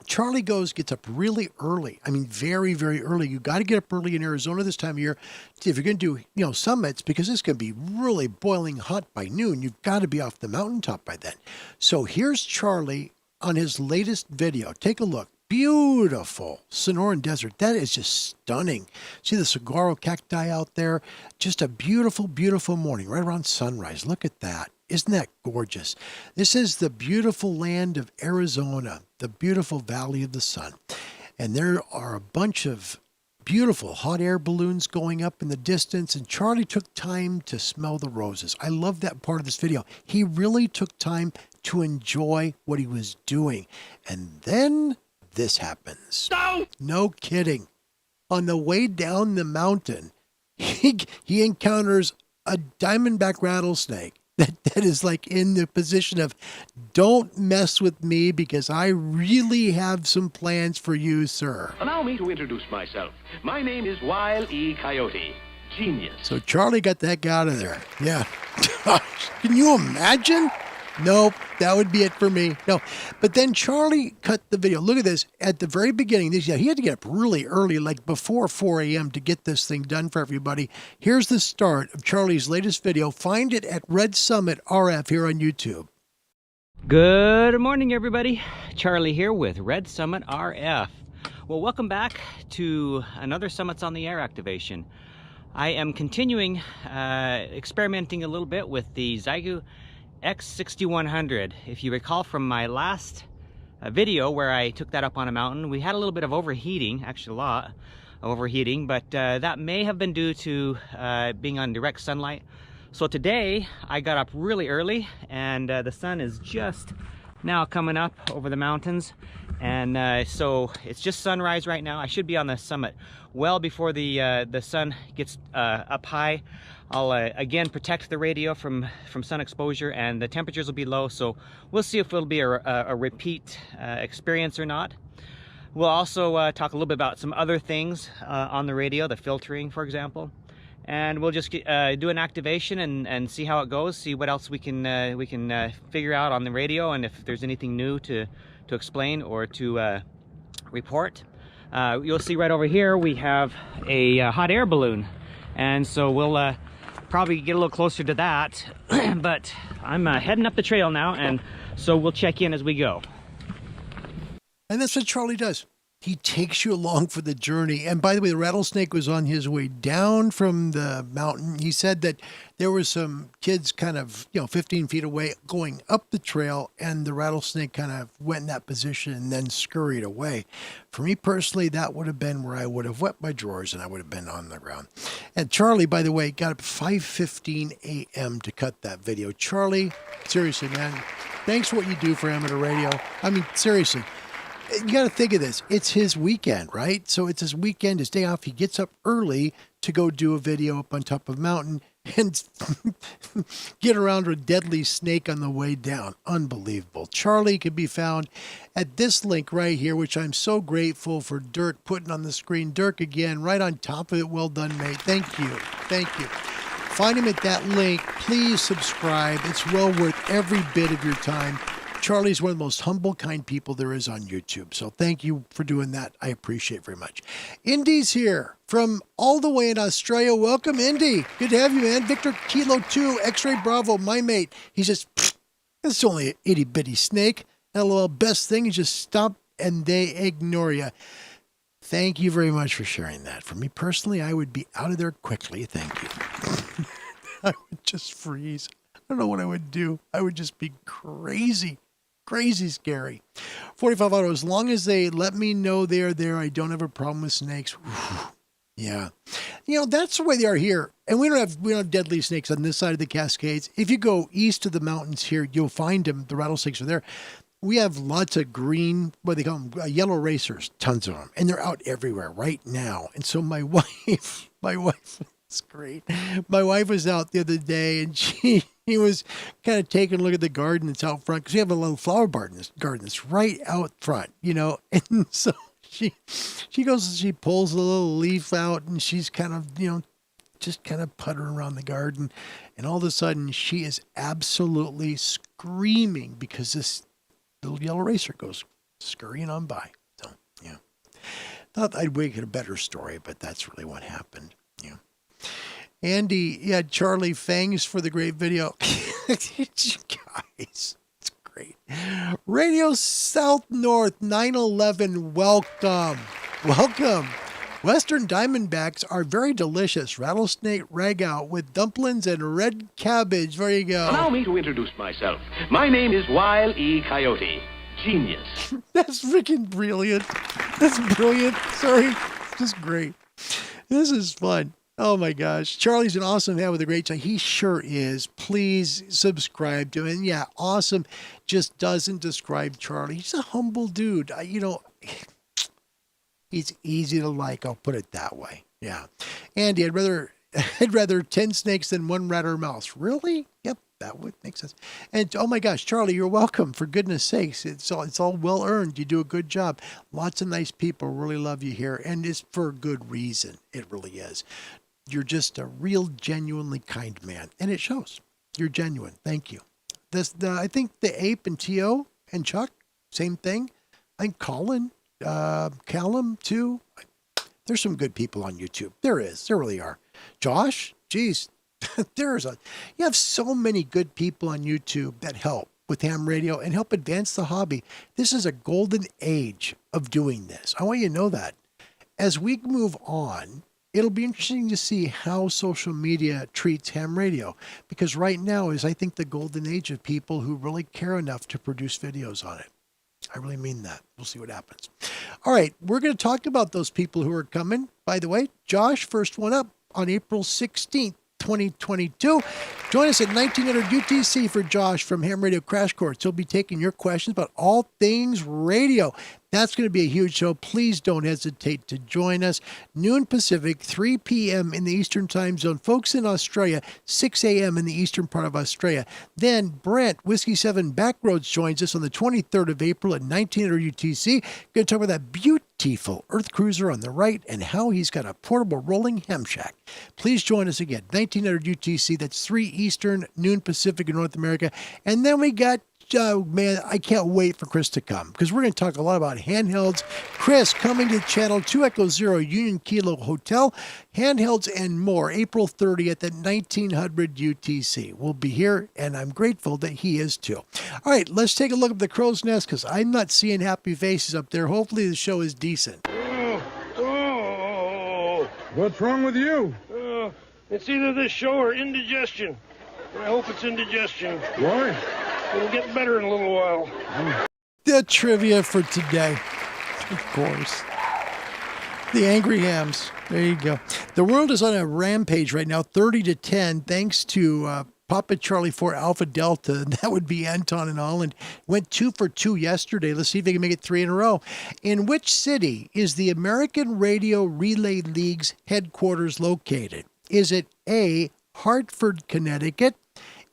Speaker 1: Charlie gets up really early. I mean, very, very early. You got to get up early in Arizona this time of year if you're going to do, summits, because it's going to be really boiling hot by noon. You've got to be off the mountaintop by then. So here's Charlie on his latest video. Take a look. Beautiful Sonoran Desert. That is just stunning. See the saguaro cacti out there? Just a beautiful, beautiful morning right around sunrise. Look at that. Isn't that gorgeous? This is the beautiful land of Arizona, the beautiful Valley of the Sun. And there are a bunch of beautiful hot air balloons going up in the distance. And Charlie took time to smell the roses. I love that part of this video. He really took time to enjoy what he was doing. And then this happens. No kidding. On the way down the mountain, he encounters a diamondback rattlesnake that is like in the position of, don't mess with me because I really have some plans for you, sir.
Speaker 4: Allow me to introduce myself. My name is Wile E. Coyote. Genius.
Speaker 1: So Charlie got the heck out of there. Yeah. Can you imagine? Nope, that would be it for me. No, but then Charlie cut the video. Look at this. At the very beginning, he had to get up really early, like before 4 a.m. to get this thing done for everybody. Here's the start of Charlie's latest video. Find it at Red Summit RF here on YouTube.
Speaker 5: Good morning, everybody. Charlie here with Red Summit RF. Well, welcome back to another Summits on the Air activation. I am continuing experimenting a little bit with the Zygu X6100. If you recall from my last video where I took that up on a mountain, we had a little bit of overheating, actually a lot of overheating, but that may have been due to being on direct sunlight. So today I got up really early and the sun is just now coming up over the mountains, and so it's just sunrise right now. I should be on the summit well before the sun gets up high. I'll again protect the radio from sun exposure, and the temperatures will be low, so we'll see if it'll be a repeat experience or not. We'll also talk a little bit about some other things on the radio, the filtering, for example, and we'll just do an activation and see how it goes, see what else we can figure out on the radio, and if there's anything new to explain or to report. You'll see right over here we have a hot air balloon, and so we'll probably get a little closer to that. But I'm heading up the trail now, and so we'll check in as we go.
Speaker 1: And that's what Charlie does. He takes you along for the journey. And by the way, the rattlesnake was on his way down from the mountain. He said that there were some kids kind of, 15 feet away going up the trail, and the rattlesnake kind of went in that position and then scurried away. For me personally, that would have been where I would have wet my drawers and I would have been on the ground. And Charlie, by the way, got up at 5:15 a.m. to cut that video. Charlie, seriously, man, thanks for what you do for amateur radio. I mean, seriously. You got to think of this. It's his weekend, right? So it's his weekend, his day off. He gets up early to go do a video up on top of a mountain and get around a deadly snake on the way down. Unbelievable. Charlie can be found at this link right here, which I'm so grateful for Dirk putting on the screen. Dirk, again, right on top of it. Well done, mate. Thank you. Thank you. Find him at that link. Please subscribe. It's well worth every bit of your time. Charlie's one of the most humble, kind people there is on YouTube. So thank you for doing that. I appreciate it very much. Indy's here from all the way in Australia. Welcome, Indy. Good to have you, man. Victor Kilo 2, X-Ray Bravo, my mate. He's just, it's only an itty-bitty snake. LOL, best thing is just stop and they ignore you. Thank you very much for sharing that. For me personally, I would be out of there quickly. Thank you. I would just freeze. I don't know what I would do. I would just be crazy. Crazy scary. 45 Auto, as long as they let me know they're there, I don't have a problem with snakes. Yeah. That's the way they are here. And we don't have deadly snakes on this side of the Cascades. If you go east of the mountains here, you'll find them. The rattlesnakes are there. We have lots of green, what they call them, yellow racers, tons of them. And they're out everywhere right now. And so my wife, it's great. My wife was out the other day, and she was kind of taking a look at the garden that's out front, because we have a little flower garden that's right out front, And so she goes and she pulls a little leaf out, and she's kind of, just kind of puttering around the garden. And all of a sudden, she is absolutely screaming because this little yellow racer goes scurrying on by. So, yeah. Thought I'd make it a better story, but that's really what happened. Yeah. Andy, yeah, Charlie, thanks for the great video. You guys, it's great. Radio South North 911, welcome. Welcome. Western Diamondbacks are very delicious. Rattlesnake ragout with dumplings and red cabbage. There you go.
Speaker 4: Allow me to introduce myself. My name is Wile E. Coyote. Genius.
Speaker 1: That's freaking brilliant. That's brilliant. Sorry. Just great. This is fun. Oh my gosh. Charlie's an awesome man with a great time. He sure is. Please subscribe to him. And yeah, awesome just doesn't describe Charlie. He's a humble dude. He's easy to like. I'll put it that way. Yeah. Andy, I'd rather 10 snakes than one rat or mouse. Really? Yep. That would make sense. And oh my gosh, Charlie, you're welcome. For goodness sakes, it's all well earned. You do a good job. Lots of nice people really love you here, and it's for a good reason. It really is. You're just a real, genuinely kind man, and it shows. You're genuine. Thank you. I think the Ape and T.O. and Chuck, same thing. I think Colin, Callum too. There's some good people on YouTube. There really are. Josh, geez. You have so many good people on YouTube that help with ham radio and help advance the hobby. This is a golden age of doing this. I want you to know that. As we move on, it'll be interesting to see how social media treats ham radio, because right now is, I think, the golden age of people who really care enough to produce videos on it. I really mean that. We'll see what happens. All right, we're going to talk about those people who are coming. By the way, Josh, first one up on April 16th. 2022. Join us at 1900 UTC for Josh from Ham Radio Crash Course. He'll be taking your questions about all things radio. That's going to be a huge show. Please don't hesitate to join us. Noon Pacific, 3 p.m. in the Eastern Time Zone. Folks in Australia, 6 a.m. in the eastern part of Australia. Then Brent, Whiskey 7 Backroads, joins us on the 23rd of April at 1900 UTC. Going to talk about that beautiful Earth Cruiser on the right and how he's got a portable rolling ham shack. Please join us again, 1900 UTC. That's 3 Eastern, noon Pacific in North America. And then we got man, I can't wait for Chris to come, because we're going to talk a lot about handhelds. Chris coming to Channel 2 Echo Zero Union Kilo Hotel, handhelds and more, April 30th at 1900 UTC. We'll be here, and I'm grateful that he is too. All right, let's take a look at the crow's nest, because I'm not seeing happy faces up there. Hopefully the show is decent.
Speaker 6: What's wrong with you?
Speaker 7: It's either this show or indigestion. I hope it's indigestion.
Speaker 6: Why?
Speaker 7: It'll get better in a little while.
Speaker 1: The trivia for today, of course. The Angry Hams. There you go. The world is on a rampage right now, 30-10, thanks to Papa Charlie 4 Alpha Delta. And that would be Anton in Holland. Went 2 for 2 yesterday. Let's see if they can make it 3 in a row. In which city is the American Radio Relay League's headquarters located? Is it A, Hartford, Connecticut?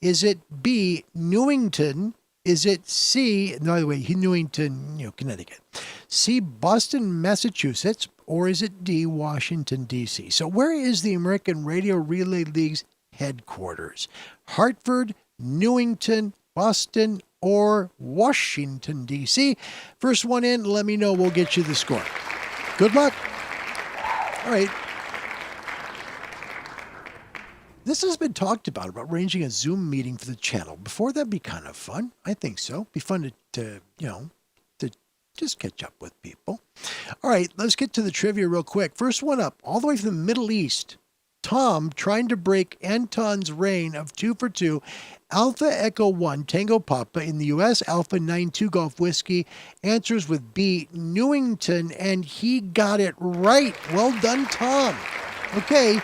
Speaker 1: Is it B, Newington? Is it C, by the way, Newington, Connecticut. C, Boston, Massachusetts? Or is it D, Washington, D.C.? So where is the American Radio Relay League's headquarters? Hartford, Newington, Boston, or Washington, D.C.? First one in, let me know. We'll get you the score. Good luck. All right. This has been talked about arranging a Zoom meeting for the channel. Before, that'd be kind of fun. I think so. Be fun to just catch up with people. All right, let's get to the trivia real quick. First one up, all the way from the Middle East. Tom trying to break Anton's reign of 2 for 2. Alpha Echo 1 Tango Papa in the U.S. Alpha 92 Golf Whiskey answers with B, Newington, and he got it right. Well done, Tom. Okay.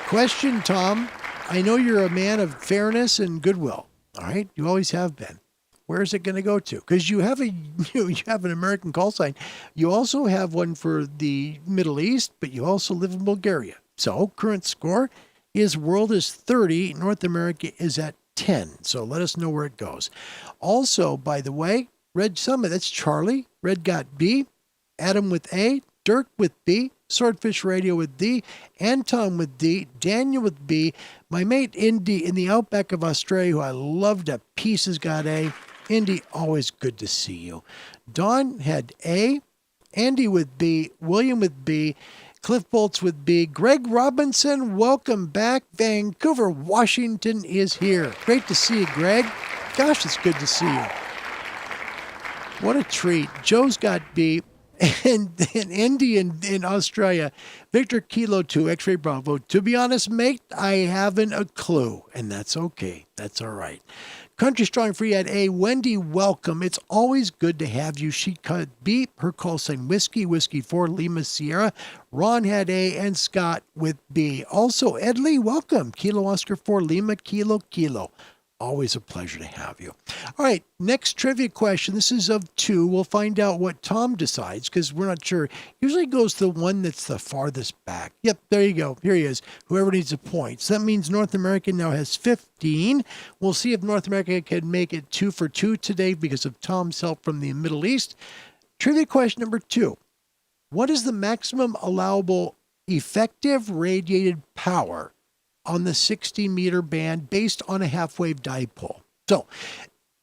Speaker 1: Question, Tom. I know you're a man of fairness and goodwill. All right, you always have been. Where is it going to go to? Because you have an American call sign. You also have one for the Middle East, but you also live in Bulgaria. So current score is world is 30, North America is at 10. So let us know where it goes. Also, by the way, Red Summit, that's Charlie. Red got B, Adam with A, Dirk with B, Swordfish Radio with D, Anton with D, Daniel with B, my mate Indy in the outback of Australia, who I love to pieces, got A, Indy, always good to see you. Don had A, Andy with B, William with B, Cliff Bolts with B, Greg Robinson, welcome back. Vancouver, Washington is here. Great to see you, Greg. Gosh, it's good to see you. What a treat. Joe's got B, and Indy in Australia. Victor Kilo 2, X-Ray Bravo. To be honest, mate, I haven't a clue, and that's okay. That's all right. Country Strong Free at A. Wendy, welcome. It's always good to have you. She cut B. Her call sign Whiskey 4, Lima Sierra. Ron had A. and Scott with B. Also, Ed Lee, welcome. Kilo Oscar 4, Lima Kilo. Always a pleasure to have you. All right, next trivia question. This is of 2. We'll find out what Tom decides because we're not sure. Usually goes to the one that's the farthest back. Yep, there you go. Here he is. Whoever needs a point. So that means North America now has 15. We'll see if North America can make it 2 for 2 today because of Tom's help from the Middle East. Trivia question number 2. What is the maximum allowable effective radiated power on the 60-meter band based on a half-wave dipole? So,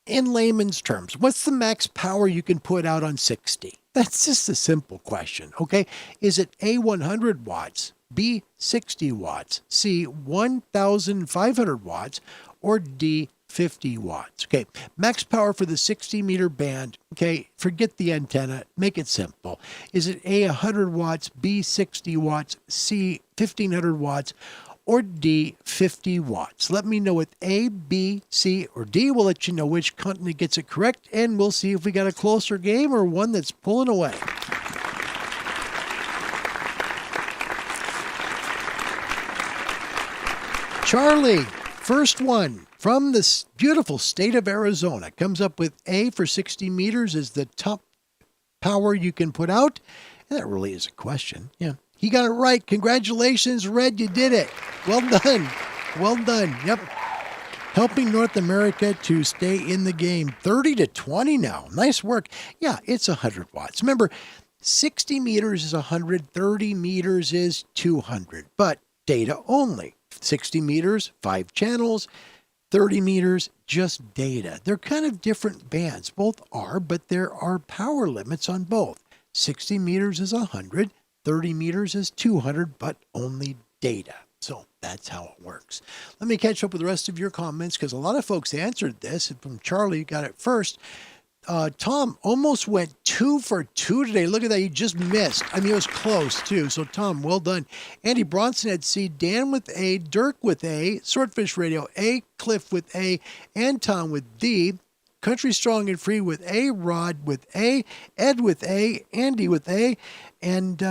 Speaker 1: in layman's terms, what's the max power you can put out on 60? That's just a simple question, okay? Is it A, 100 watts, B, 60 watts, C, 1,500 watts, or D, 50 watts? Okay, max power for the 60-meter band, okay, forget the antenna, make it simple. Is it A, 100 watts, B, 60 watts, C, 1,500 watts, or D, 50 watts? Let me know with A, B, C, or D. We'll let you know which continent gets it correct, and we'll see if we got a closer game or one that's pulling away. Charlie, first one from this beautiful state of Arizona, comes up with A for 60 meters is the top power you can put out. And that really is a question. Yeah. He got it right. Congratulations, Red. You did it. Well done. Well done. Yep. Helping North America to stay in the game. 30-20 now. Nice work. Yeah, it's 100 watts. Remember, 60 meters is 100. 30 meters is 200. But data only. 60 meters, 5 channels. 30 meters, just data. They're kind of different bands. Both are, but there are power limits on both. 60 meters is 100. 30 meters is 200, but only data. So that's how it works. Let me catch up with the rest of your comments because a lot of folks answered this. From Charlie, you got it first. Tom almost went 2 for 2 today. Look at that. You just missed. I mean, it was close, too. So, Tom, well done. Andy Bronson had C. Dan with A. Dirk with A. Swordfish Radio A. Cliff with A. Anton with D. Country Strong and Free with A. Rod with A. Ed with A. Andy with A. And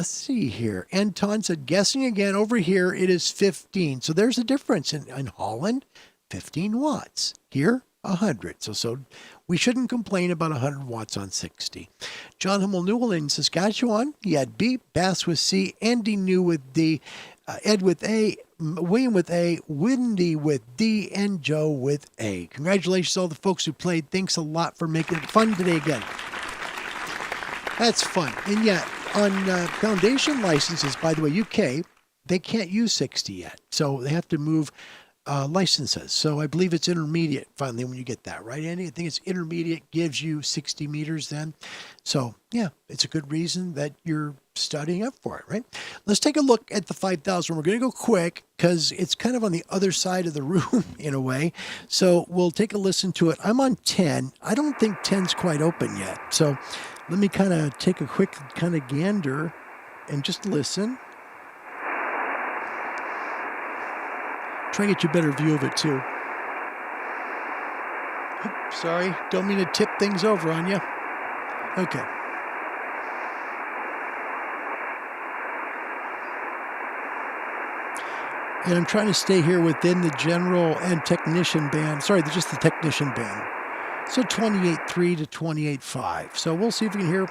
Speaker 1: see here. Anton said, guessing again, over here it is 15. So there's a difference. In Holland, 15 watts. Here, 100. So we shouldn't complain about 100 watts on 60. John Hummel Newell in Saskatchewan, he had B. Bass with C. Andy New with D. Ed with A. William with A. Wendy with D. And Joe with A. Congratulations to all the folks who played. Thanks a lot for making it fun today again. That's fun. And yeah, on foundation licenses, by the way, UK, they can't use 60 yet. So they have to move licenses. So I believe it's intermediate finally when you get that, right, Andy? I think it's intermediate gives you 60 meters then. So yeah, it's a good reason that you're studying up for it, right? Let's take a look at the 5,000. We're going to go quick because it's kind of on the other side of the room in a way. So we'll take a listen to it. I'm on 10. I don't think 10's quite open yet. So let me kind of take a quick kind of gander and just listen. Try and get you a better view of it too. Oops, sorry, don't mean to tip things over on you. Okay. And I'm trying to stay here within the general and technician band. Sorry, just the technician band. So 28.3 to 28.5. So we'll see if we can hear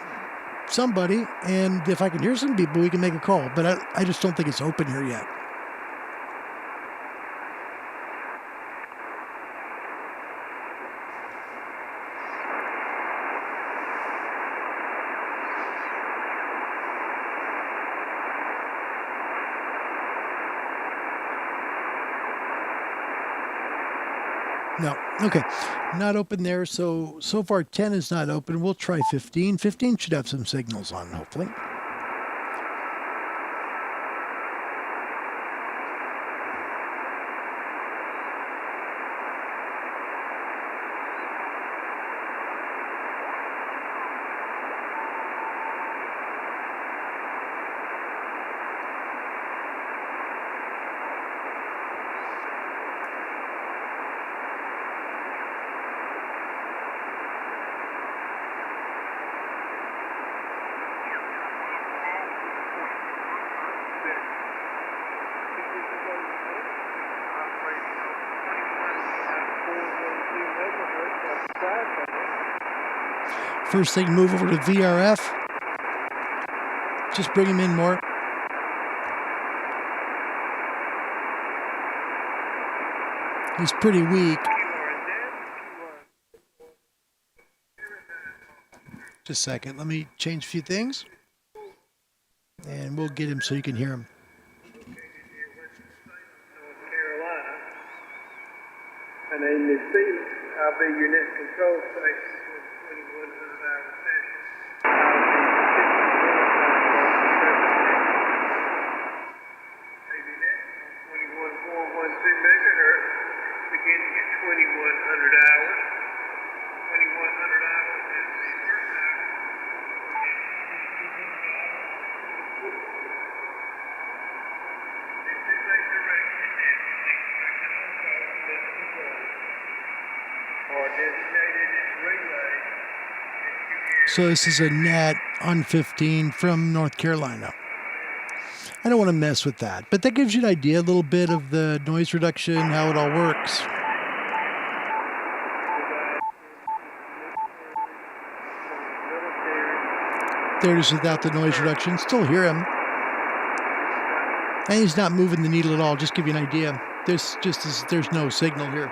Speaker 1: somebody. And if I can hear some people, we can make a call. But I just don't think it's open here yet. No. Okay. Not open there. So far 10 is not open. We'll try 15. 15 should have some signals on, hopefully. First thing, move over to VRF. Just bring him in more. He's pretty weak. Just a second. Let me change a few things. And we'll get him so you can hear him.
Speaker 8: My name is Felix. I'll be your next control station for the 2100-hour session. AVNet on 21412 megahertz, beginning at 2100 hours. 2100 hours is the first hour. This is a direction and instruction also from the control. Or designated relay.
Speaker 1: So this is a net on 15 from North Carolina. I don't want to mess with that, but that gives you an idea, a little bit of the noise reduction, how it all works. There it is without the noise reduction. Still hear him. And he's not moving the needle at all, just give you an idea. There's no signal here.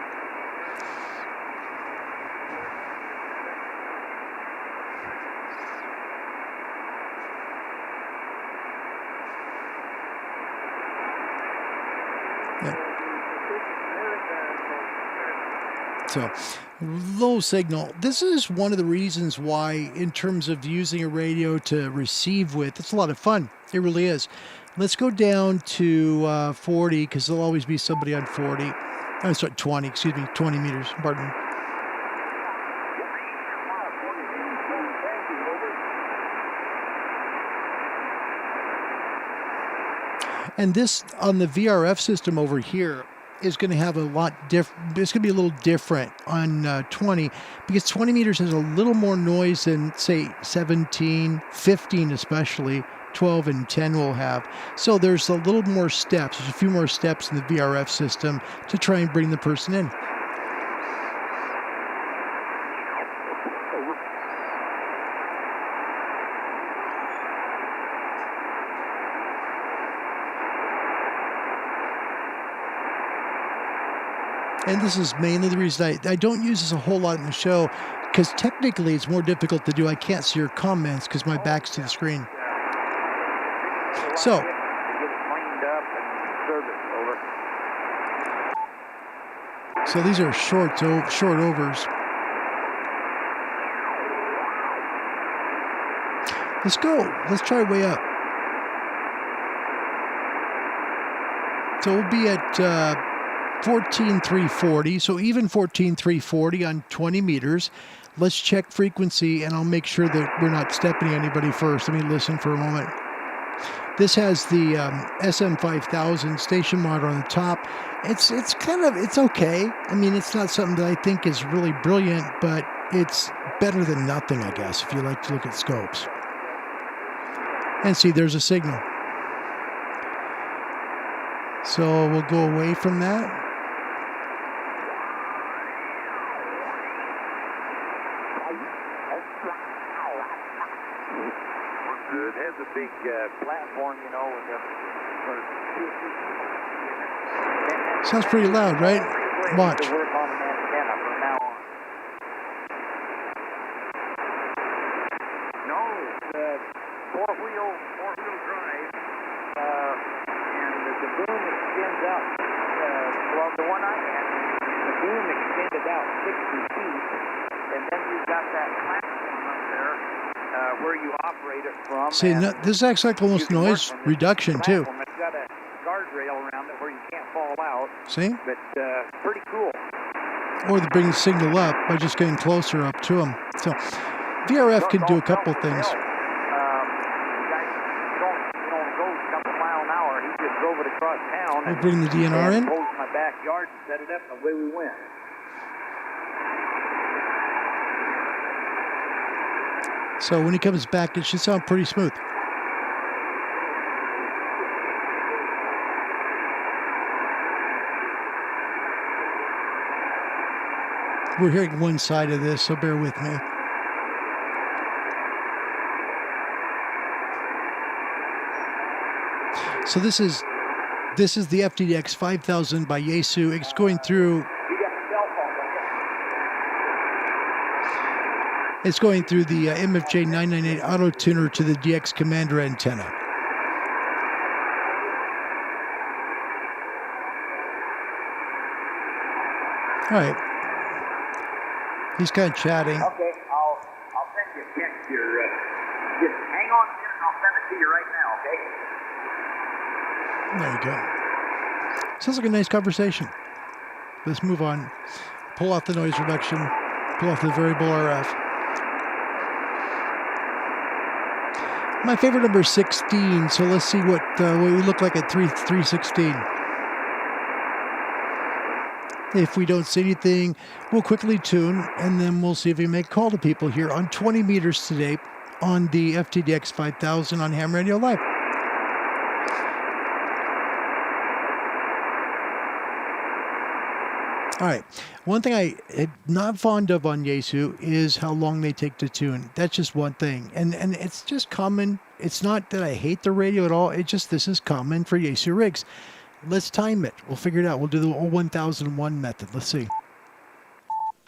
Speaker 1: So, low signal. This is one of the reasons why, in terms of using a radio to receive with, it's a lot of fun. It really is. Let's go down to 40, because there'll always be somebody on 40. I'm sorry, 20, excuse me, 20 meters, pardon me. And this, on the VRF system over here, is going to have a lot different. It's going to be a little different on 20, because 20 meters has a little more noise than, say, 17, 15 especially, 12 and 10 will have. So there's a little more steps. There's a few more steps in the VRF system to try and bring the person in. And this is mainly the reason I don't use this a whole lot in the show, because technically it's more difficult to do. I can't see your comments because my back's to the screen. So, these are short overs. Let's go. Let's try way up. So we'll be at 14,340, so even 14,340 on 20 meters. Let's check frequency, and I'll make sure that we're not stepping anybody first. Let me listen for a moment. This has the SM5000 station monitor on the top. It's okay. I mean, it's not something that I think is really brilliant, but it's better than nothing, I guess, if you like to look at scopes. And see, there's a signal. So we'll go away from that.
Speaker 9: There's a big platform, you know, with
Speaker 1: sounds pretty loud, right? Watch.
Speaker 9: to work on an antenna from now on. No, four-wheel drive, and the boom extends out. Well, the one I had, the boom extended out 60 feet, and then you've got that platform up there where you operate it from.
Speaker 1: See, no, this acts like almost noise reduction, too.
Speaker 9: It's got a guardrail around it where you can't fall out.
Speaker 1: See?
Speaker 9: But pretty cool.
Speaker 1: Or they bring the signal up by just getting closer up to them. So VRF can do a couple things.
Speaker 9: You guys don't go a couple mile an hour. He just drove it across town.
Speaker 1: We'll bring the DNR in.
Speaker 9: Pulled my backyard, set it up, and away we went.
Speaker 1: So when he comes back, it should sound pretty smooth. We're hearing one side of this, so bear with me. So this is the FTDX 5000 by Yaesu. It's going through. It's going through the MFJ 998 auto tuner to the DX Commander antenna. All right. He's kind of chatting.
Speaker 9: Okay, I'll send you a text here. Just hang on a minute and I'll send it to you right now, okay?
Speaker 1: There you go. Sounds like a nice conversation. Let's move on. Pull off the noise reduction. Pull off the variable RF. My favorite number is 16, so let's see what we look like at 316. If we don't see anything, we'll quickly tune, and then we'll see if we make a call to people here on 20 meters today on the FTDX 5000 on Ham Radio Live. All right. One thing I'm not fond of on Yaesu is how long they take to tune. That's just one thing. And it's just common. It's not that I hate the radio at all. It's just this is common for Yaesu rigs. Let's time it. We'll figure it out. We'll do the old 1001 method. Let's see.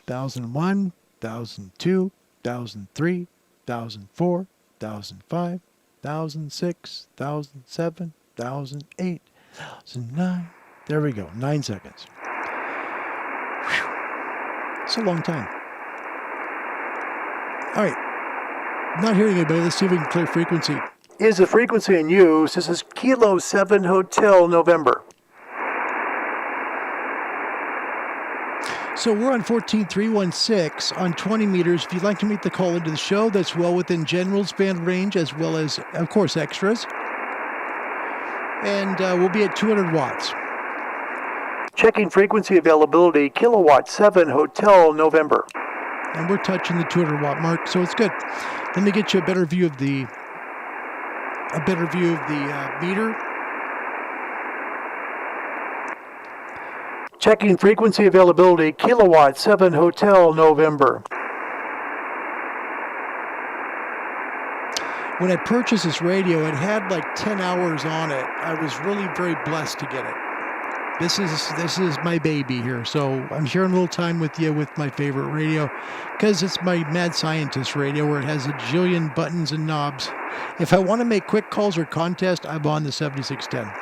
Speaker 1: 1001, 1002, 1003, 1004, 1005, 1006, 1007, 1008, 1009. There we go. 9 seconds. Whew. It's a long time. All right. Not hearing anybody. Let's see if we can clear frequency. Is the frequency in use? This is Kilo 7 Hotel November. So we're on 14316 on 20 meters. If you'd like to meet the call into the show, that's well within General's band range as well as, of course, extras. And we'll be at 200 watts. Checking frequency availability, Kilowatt 7 Hotel November. And we're touching the 200 watt mark, so it's good. Let me get you a better view of the meter. Checking frequency availability, Kilowatt 7 Hotel November. When I purchased this radio, it had like 10 hours on it. I was really very blessed to get it. This is my baby here, so I'm sharing a little time with you with my favorite radio because it's my Mad Scientist radio where it has a jillion buttons and knobs. If I want to make quick calls or contest, I'm on the 7610.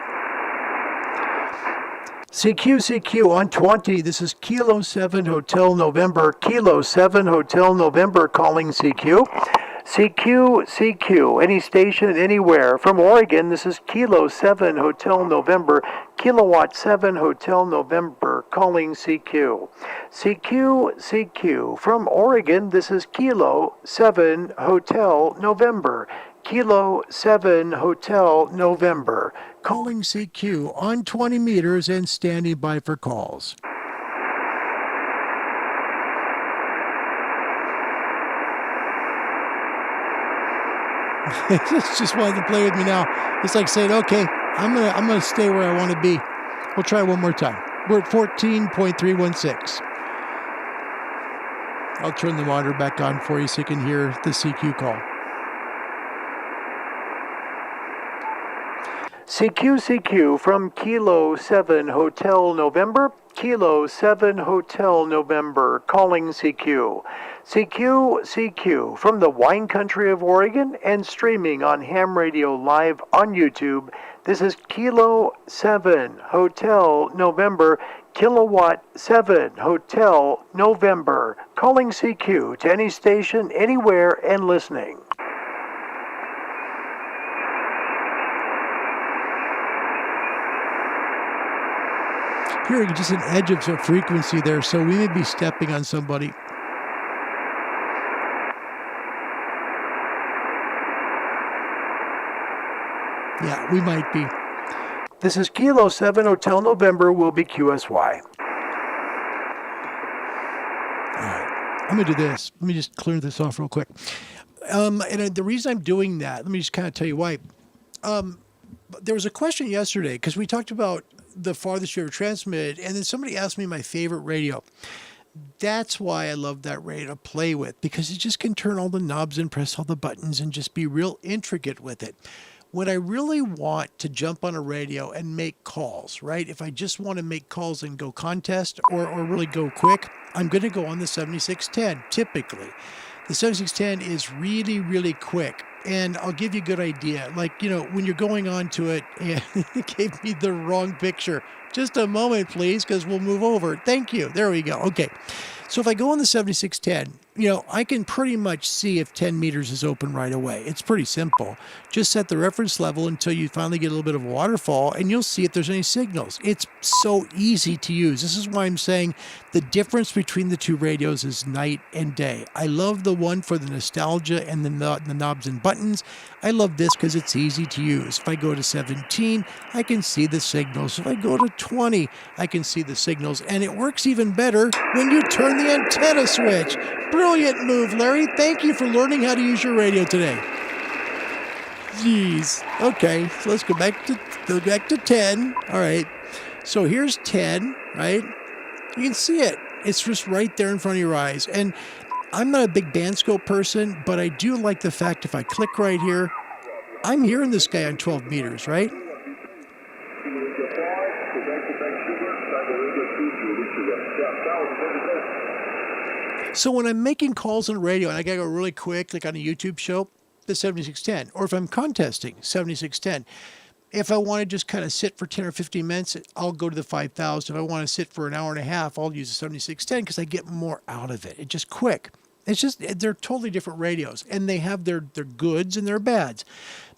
Speaker 1: CQ on 20. This is Kilo 7 Hotel November. Kilo 7 Hotel November calling CQ. CQ, any station, anywhere. From Oregon, this is Kilo 7 Hotel November. Kilowatt 7 Hotel November calling CQ. CQ, from Oregon, this is Kilo 7 Hotel November. Kilo 7 Hotel November. Calling CQ on 20 meters and standing by for calls. It's just wanted to play with me now. It's like saying, okay, I'm gonna stay where I want to be. We'll try one more time. We're at 14.316. I'll turn the monitor back on for you so you can hear the CQ call. CQ from Kilo 7 Hotel November. Kilo 7 Hotel November, calling CQ. CQ from the wine country of Oregon and streaming on Ham Radio Live on YouTube. This is Kilo 7 Hotel November, Kilowatt 7 Hotel November, calling CQ to any station, anywhere, and listening. Hearing just an edge of some frequency there, so we may be stepping on somebody. Yeah, we might be. This is Kilo 7 Hotel November, will be QSY. All right, I'm going to do this. Let me just clear this off real quick. And the reason I'm doing that, let me just kind of tell you why. There was a question yesterday, because we talked about the farthest you ever transmitted, and then somebody asked me my favorite radio. That's why I love that radio to play with, because it just can turn all the knobs and press all the buttons and just be real intricate with it. When I really want to jump on a radio and make calls, right? If I just want to make calls and go contest or really go quick, I'm going to go on the 7610, typically. The 7610 is really, really quick. And I'll give you a good idea. Like, when you're going on to it, and it gave me the wrong picture. Just a moment, please, because we'll move over. Thank you. There we go. Okay. So if I go on the 7610, I can pretty much see if 10 meters is open right away. It's pretty simple. Just set the reference level until you finally get a little bit of a waterfall, and you'll see if there's any signals. It's so easy to use. This is why I'm saying the difference between the two radios is night and day. I love the one for the nostalgia and the knobs and buttons. I love this because it's easy to use. If I go to 17, I can see the signals. If I go to 20, I can see the signals. And it works even better when you turn the antenna switch. Brilliant move, Larry. Thank you for learning how to use your radio today. Jeez. Okay, so let's go back to 10. All right. So here's 10, right? You can see it. It's just right there in front of your eyes. And I'm not a big band scope person, but I do like the fact if I click right here, I'm hearing this guy on 12 meters, right? So when I'm making calls on the radio and I gotta go really quick, like on a YouTube show, the 7610. Or if I'm contesting, 7610. If I want to just kind of sit for 10 or 15 minutes, I'll go to the 5000. If I want to sit for an hour and a half, I'll use the 7610 because I get more out of it. It's just quick. It's just, they're totally different radios, and they have their goods and their bads.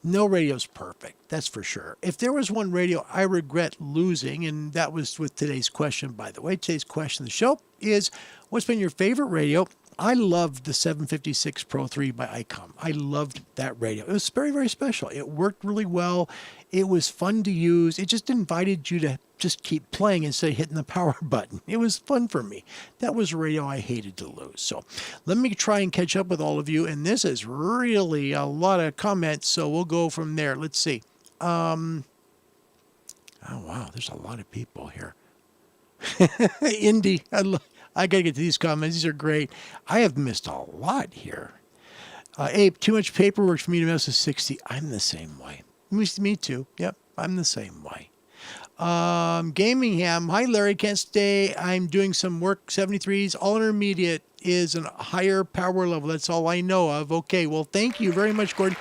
Speaker 1: No radio's perfect, that's for sure. If there was one radio I regret losing, and that was with today's question, by the way. Today's question of the show is, what's been your favorite radio? I loved the 756 Pro 3 by Icom. I loved that radio. It was very, very special. It worked really well. It was fun to use. It just invited you to just keep playing instead of hitting the power button. It was fun for me. That was a radio I hated to lose. So let me try and catch up with all of you. And this is really a lot of comments, so we'll go from there. Let's see. Oh, wow. There's a lot of people here. Indy, I got to get to these comments. These are great. I have missed a lot here. Abe, too much paperwork for me to mess with 60. I'm the same way. Me too. Yep, I'm the same way. Gamingham, hi Larry, can't stay. I'm doing some work, 73s. All intermediate is a higher power level. That's all I know of. Okay, well, thank you very much, Gordon.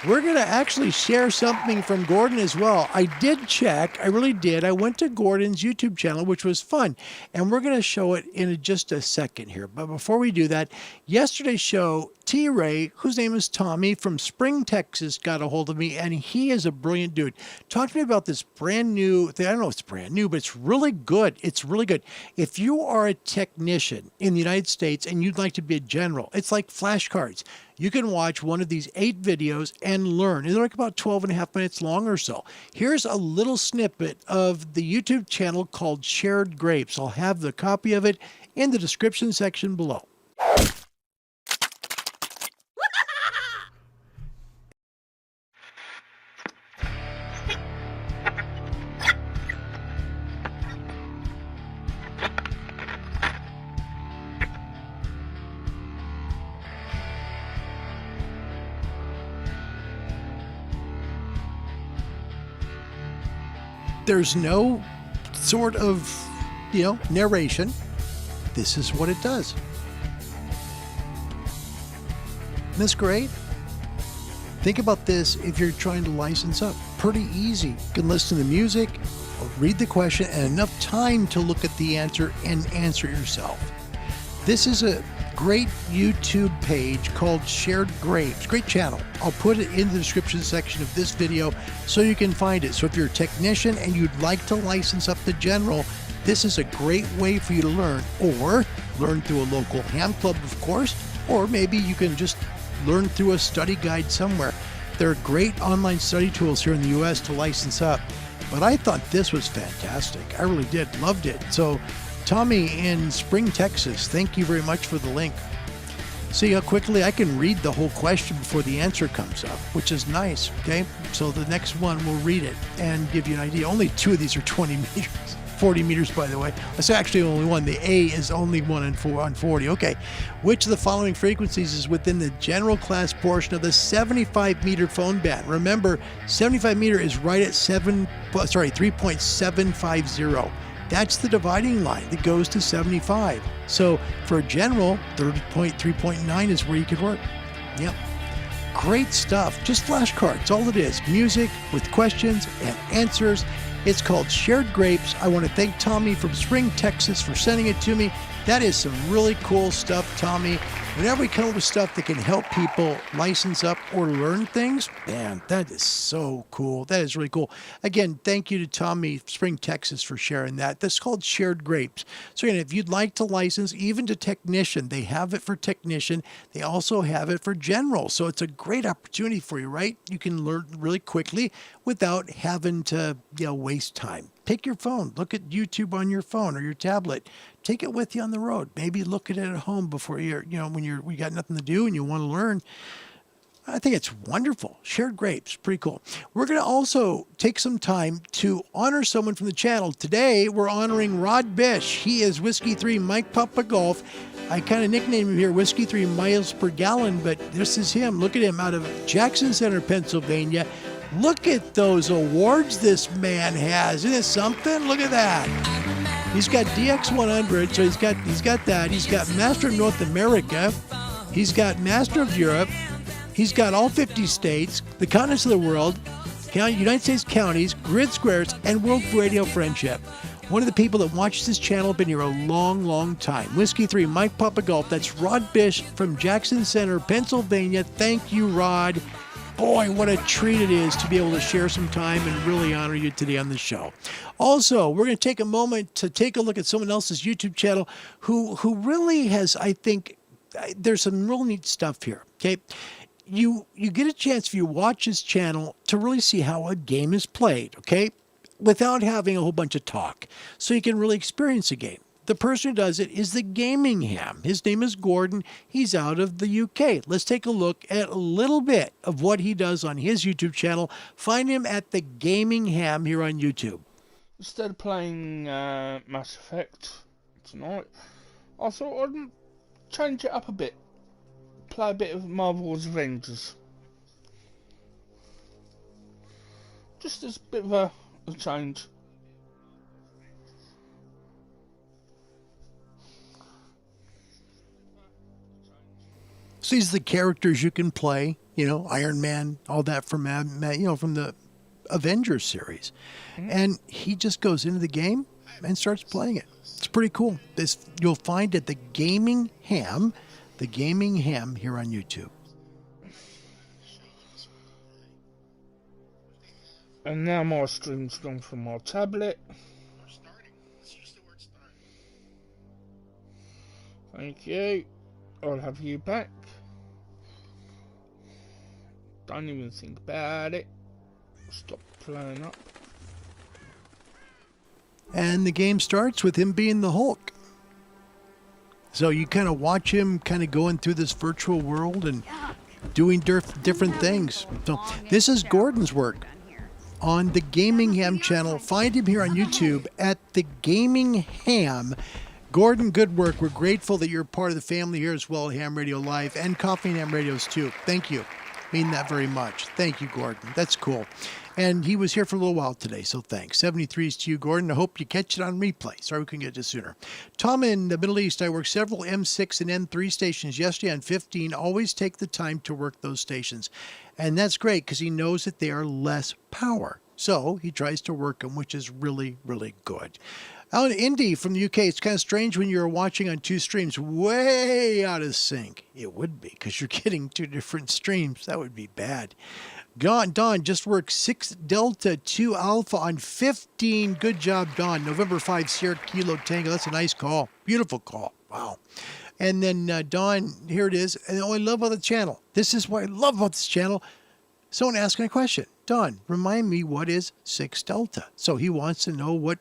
Speaker 1: We're going to actually share something from Gordon as well. I did check. I really did. I went to Gordon's YouTube channel, which was fun. And we're going to show it in just a second here. But before we do that, yesterday's show, T-Ray, whose name is Tommy from Spring, Texas, got a hold of me. And he is a brilliant dude. Talked to me about this brand new thing. I don't know if it's brand new, but it's really good. It's really good. If you are a technician in the United States and you'd like to be a general, it's like flashcards. You can watch one of these 8 videos and learn. They're like about 12 and a half minutes long or so. Here's a little snippet of the YouTube channel called Shared Grapes. I'll have the copy of it in the description section below. There's no sort of, narration. This is what it does. Isn't this great? Think about this if you're trying to license up. Pretty easy. You can listen to the music, read the question, and enough time to look at the answer and answer yourself. This is a great YouTube page called Shared Grapes. Great channel. I'll put it in the description section of this video so you can find it. So if you're a technician and you'd like to license up the general, this is a great way for you to learn, or learn through a local ham club, of course, or maybe you can just learn through a study guide somewhere. There are great online study tools here in the US to license up, but I thought this was fantastic. I really did. Loved it. So Tommy in Spring, Texas, thank you very much for the link. See how quickly I can read the whole question before the answer comes up, which is nice, okay? So the next one will read it and give you an idea. Only 2 of these are 20 meters. 40 meters, by the way. It's actually only one. The A is only 1 on 40. Okay. Which of the following frequencies is within the general class portion of the 75 meter phone band? Remember, 75 meter is right at 3.750. That's the dividing line that goes to 75. So for general, 30.3.9 is where you could work. Yep. Great stuff. Just flashcards. All it is. Music with questions and answers. It's called Shared Grapes. I want to thank Tommy from Spring, Texas for sending it to me. That is some really cool stuff, Tommy. Whenever we come up with stuff that can help people license up or learn things, man, that is so cool. That is really cool. Again, thank you to Tommy, Spring, Texas, for sharing that. That's called Shared Grapes. So again, if you'd like to license, even to technician, they have it for technician. They also have it for general. So it's a great opportunity for you, right? You can learn really quickly without having to, waste time. Take your phone, look at YouTube on your phone or your tablet. Take it with you on the road. Maybe look at it at home before when you got nothing to do and you want to learn. I think it's wonderful. Shared Grapes, pretty cool. We're going to also take some time to honor someone from the channel. Today, we're honoring Rod Bish. He is Whiskey 3 Mike Papa Golf. I kind of nicknamed him here Whiskey 3 miles per gallon, but this is him. Look at him out of Jackson Center, Pennsylvania. Look at those awards this man has. Isn't it something? Look at that. He's got DX100, so he's got that. He's got Master of North America. He's got Master of Europe. He's got all 50 states, the continents of the world, United States counties, grid squares, and World Radio Friendship. One of the people that watches this channel, been here a long, long time. Whiskey 3, Mike Papa Golf. That's Rod Bish from Jackson Center, Pennsylvania. Thank you, Rod. Boy, what a treat it is to be able to share some time and really honor you today on the show. Also, we're going to take a moment to take a look at someone else's YouTube channel who really has, I think, there's some real neat stuff here, okay? You get a chance if you watch his channel to really see how a game is played, okay? Without having a whole bunch of talk. So you can really experience a game. The person who does it is the Gaming Ham. His name is Gordon. He's out of the UK. Let's take a look at a little bit of what he does on his YouTube channel. Find him at the Gaming Ham here on YouTube.
Speaker 10: Instead of playing Mass Effect tonight, I thought I'd change it up a bit. Play a bit of Marvel's Avengers. Just as a bit of a change.
Speaker 1: So these are the characters you can play, Iron Man, all that from from the Avengers series. And he just goes into the game and starts playing it. It's pretty cool. This you'll find at the Gaming Ham here on YouTube.
Speaker 10: And now my stream's gone from my tablet. Thank you. I'll have you back. Don't even think about it. Stop playing up.
Speaker 1: And the game starts with him being the Hulk. So you kind of watch him kind of going through this virtual world and doing different things. So this is Gordon's work on the Gaming Ham channel. Find him here on YouTube at the Gaming Ham. Gordon, good work. We're grateful that you're part of the family here as well at Ham Radio Live and Coffee and Ham Radios too. Thank you. Mean that very much. Thank you, Gordon. That's cool. And he was here for a little while today, so thanks. 73s to you, Gordon. I hope you catch it on replay. Sorry we couldn't get to it sooner. Tom, in the Middle East, I worked several M6 and M3 stations yesterday on 15. Always take the time to work those stations. And that's great because he knows that they are less power. So he tries to work them, which is really, really good. Out in Indy from the UK, it's kind of strange when you're watching on two streams way out of sync. It would be because you're getting two different streams. That would be bad. Don just worked 6 Delta 2 Alpha on 15. Good job, Don. November 5 Sierra Kilo Tango. That's a nice call. Beautiful call. Wow. And then Don, here it is. And I love about the channel. This is what I love about this channel. Someone asked me a question. Don, remind me what is 6 Delta. So he wants to know what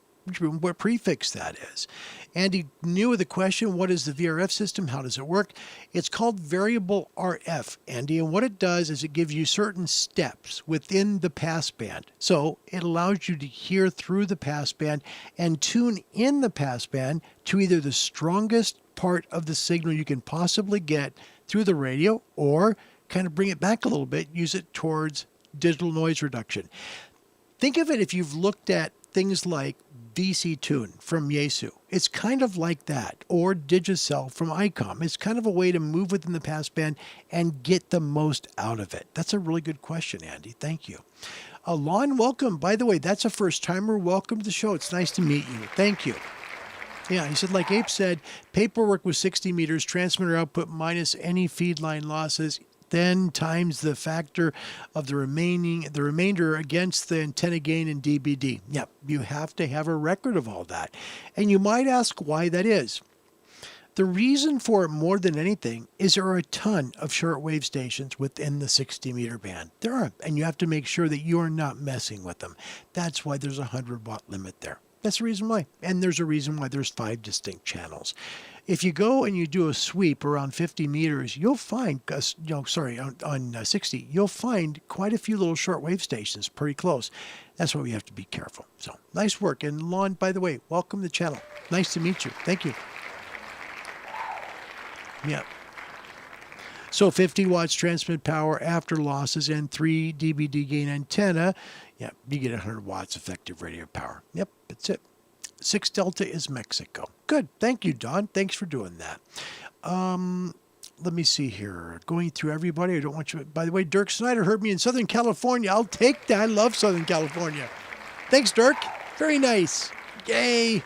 Speaker 1: prefix that is. And he knew the question, what is the VRF system? How does it work? It's called variable RF, Andy. And what it does is it gives you certain steps within the passband. So it allows you to hear through the passband and tune in the passband to either the strongest part of the signal you can possibly get through the radio, or kind of bring it back a little bit, use it towards digital noise reduction. Think of it if you've looked at things like VC Tune from Yaesu. It's kind of like that. Or Digicel from Icom. It's kind of a way to move within the passband and get the most out of it. That's a really good question, Andy. Thank you. Lon, welcome. By the way, that's a first-timer. Welcome to the show. It's nice to meet you. Thank you. Yeah, he said, like Ape said, paperwork was 60 meters, transmitter output minus any feed line losses, then times the factor of the remainder against the antenna gain in DBD. Yep, you have to have a record of all that. And you might ask why that is. The reason for it more than anything is there are a ton of shortwave stations within the 60-meter band. There are, and you have to make sure that you are not messing with them. That's why there's a 100-watt limit there. That's the reason why. And there's a reason why there's 5 distinct channels. If you go and you do a sweep around 50 meters, you'll find, on 60, you'll find quite a few little shortwave stations pretty close. That's why we have to be careful. So nice work. And Lon, by the way, welcome to the channel. Nice to meet you. Thank you. Yeah. So 50 watts transmit power after losses and 3 dBd gain antenna. Yeah, you get 100 watts effective radio power. Yep, that's it. 6 Delta is Mexico. Good. Thank you, Don. Thanks for doing that. Let me see here. Going through everybody. I don't want you. By the way, Dirk Snyder heard me in Southern California. I'll take that. I love Southern California. Thanks, Dirk. Very nice. Yay.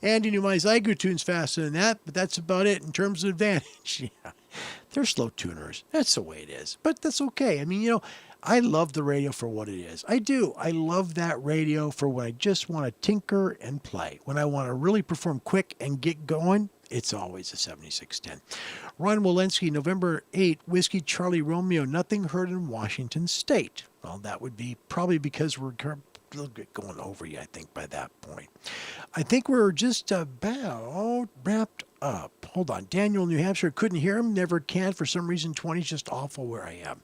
Speaker 1: Andy knew my Zygo tune's faster than that, but that's about it in terms of advantage. Yeah. They're slow tuners. That's the way it is. But that's okay. I mean, I love the radio for what it is. I do. I love that radio for when I just want to tinker and play. When I want to really perform quick and get going, it's always a 7610. Ron Walensky, November 8, Whiskey Charlie Romeo, nothing heard in Washington State. Well, that would be probably because we're a little bit going over you, I think, by that point. I think we're just about wrapped up. Hold on. Daniel, New Hampshire, couldn't hear him, never can. For some reason, 20 is just awful where I am.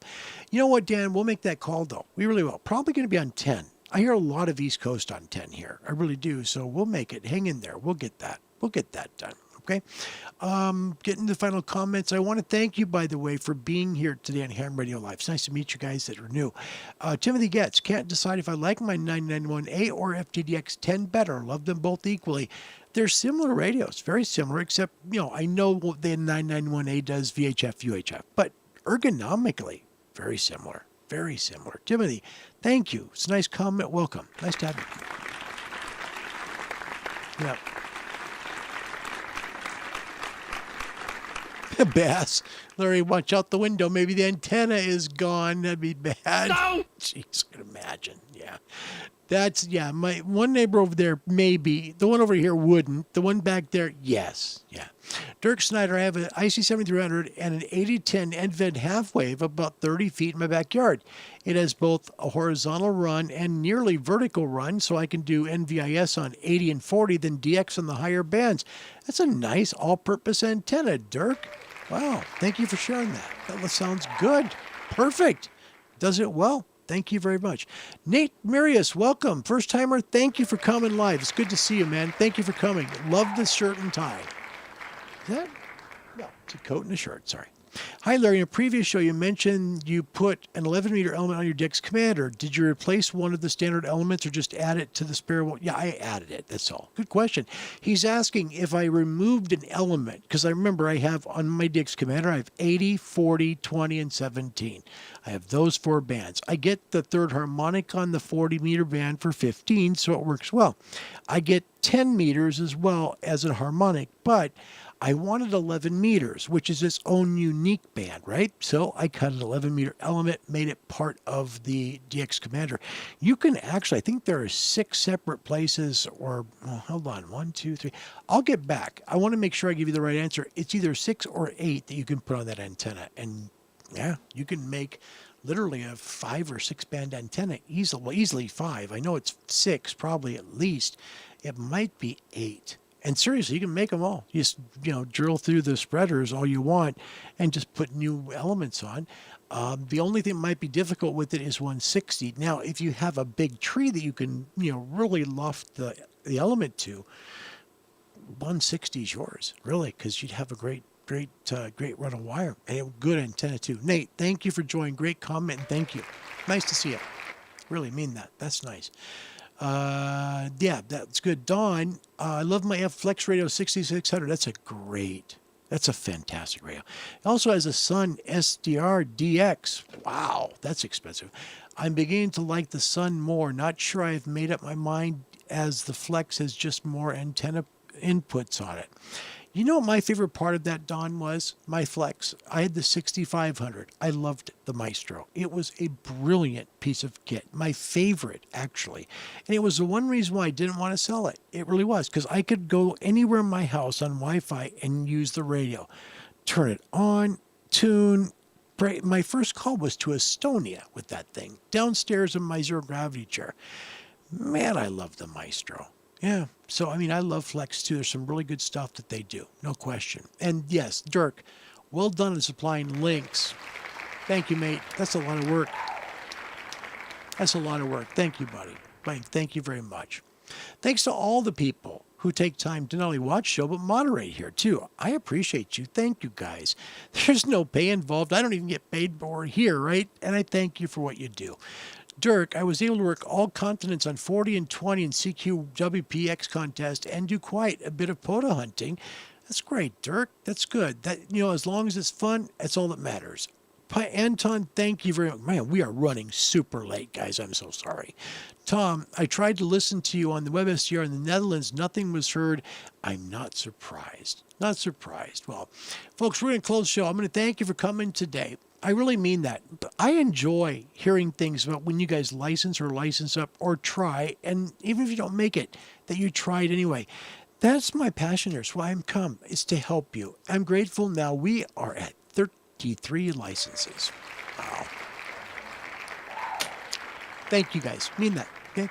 Speaker 1: You know what, Dan? We'll make that call, though. We really will. Probably going to be on 10. I hear a lot of East Coast on 10 here. I really do. So we'll make it. Hang in there. We'll get that. We'll get that done. Okay. Getting to the final comments. I want to thank you, by the way, for being here today on Ham Radio Live. It's nice to meet you guys that are new. Timothy Getz, can't decide if I like my 991A or FTDX 10 better. Love them both equally. They're similar radios, very similar, except, I know the 991A does VHF, UHF, but ergonomically, very similar. Very similar. Timothy, thank you. It's a nice comment. Welcome. Nice to have you. Yeah. Bass. Larry, watch out the window. Maybe the antenna is gone. That'd be bad. No! Jeez, I can imagine. Yeah. That's, my one neighbor over there, maybe. The one over here wouldn't. The one back there, yes. Yeah. Dirk Snyder, I have an IC7300 and an 8010 end-fed half-wave about 30 feet in my backyard. It has both a horizontal run and nearly vertical run, so I can do NVIS on 80 and 40, then DX on the higher bands. That's a nice all-purpose antenna, Dirk. Wow. Thank you for sharing that. That sounds good. Perfect. Does it well. Thank you very much. Nate Marius, welcome. First timer, thank you for coming live. It's good to see you, man. Thank you for coming. Love the shirt and tie. Is that? No, it's a coat and a shirt. Sorry. Hi, Larry. In a previous show, you mentioned you put an 11-meter element on your DX Commander. Did you replace one of the standard elements or just add it to the spare one? Yeah, I added it. That's all. Good question. He's asking if I removed an element, because I remember I have on my DX Commander, I have 80, 40, 20, and 17. I have those 4 bands. I get the third harmonic on the 40-meter band for 15, so it works well. I get 10 meters as well as a harmonic, but I wanted 11 meters, which is its own unique band, right? So I cut an 11-meter element, made it part of the DX Commander. You can actually, I think there are 6 separate places, or hold on, 1, 2, 3. I'll get back. I want to make sure I give you the right answer. It's either 6 or 8 that you can put on that antenna. And yeah, you can make literally a 5 or 6 band antenna easily 5. I know it's 6, probably at least. It might be 8. And seriously, you can make them all. You just, drill through the spreaders all you want and just put new elements on. The only thing that might be difficult with it is 160. Now, if you have a big tree that you can, really loft the element to, 160 is yours, really, because you'd have a great run of wire and a good antenna too. Nate, thank you for joining. Great comment, and thank you. Nice to see you. Really mean that. That's nice. Yeah, that's good. Dawn, I love my Flex Radio 6600. That's a fantastic radio. It also has a Sun SDR DX. Wow, that's expensive. I'm beginning to like the Sun more. Not sure I've made up my mind, as the Flex has just more antenna inputs on it. You know what my favorite part of that, Don, was? My Flex. I had the 6500. I loved the Maestro. It was a brilliant piece of kit. My favorite, actually. And it was the one reason why I didn't want to sell it. It really was, because I could go anywhere in my house on Wi-Fi and use the radio. Turn it on, tune. My first call was to Estonia with that thing, downstairs in my zero-gravity chair. Man, I love the Maestro. Yeah, so I love Flex too. There's some really good stuff that they do, no question. And yes, Dirk, well done in supplying links. Thank you, mate. That's a lot of work. Thank you, buddy. Thank you very much. Thanks to all the people who take time to not only watch the show, but moderate here too. I appreciate you. Thank you, guys. There's no pay involved. I don't even get paid for it here, right? And I thank you for what you do. Dirk, I was able to work all continents on 40 and 20 in CQ WPX contest and do quite a bit of POTA hunting. That's great, Dirk. That's good. That, as long as it's fun, that's all that matters. Anton, thank you very much. Man, we are running super late, guys. I'm so sorry. Tom, I tried to listen to you on the WebSDR in the Netherlands. Nothing was heard. I'm not surprised. Well, folks, we're going to close the show. I'm going to thank you for coming today. I really mean that. I enjoy hearing things about when you guys license up or try, and even if you don't make it, that you tried anyway. That's my passion. That's why I'm come. It's to help you. I'm grateful now. We are at 33 licenses. Wow. Thank you, guys. Mean that. Okay.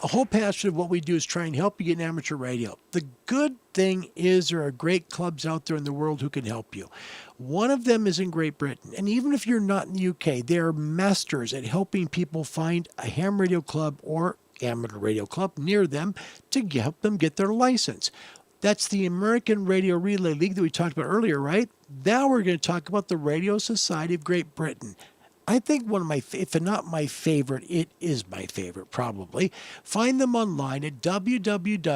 Speaker 1: A whole passion of what we do is try and help you get an amateur radio. The good thing is there are great clubs out there in the world who can help you. One of them is in Great Britain. And even if you're not in the UK, they are masters at helping people find a ham radio club or amateur radio club near them to help them get their license. That's the American Radio Relay League that we talked about earlier, right? Now we're going to talk about the Radio Society of Great Britain. I think one of my, if not my favorite, it is my favorite probably. Find them online at www.rsgb.org.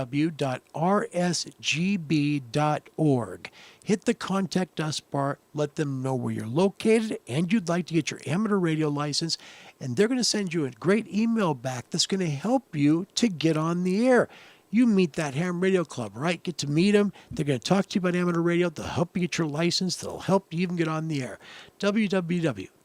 Speaker 1: Hit the Contact Us bar, let them know where you're located and you'd like to get your amateur radio license, and they're going to send you a great email back that's going to help you to get on the air. You meet that ham radio club, right? Get to meet them. They're going to talk to you about amateur radio. They'll help you get your license. They'll help you even get on the air. www.rsgb.org.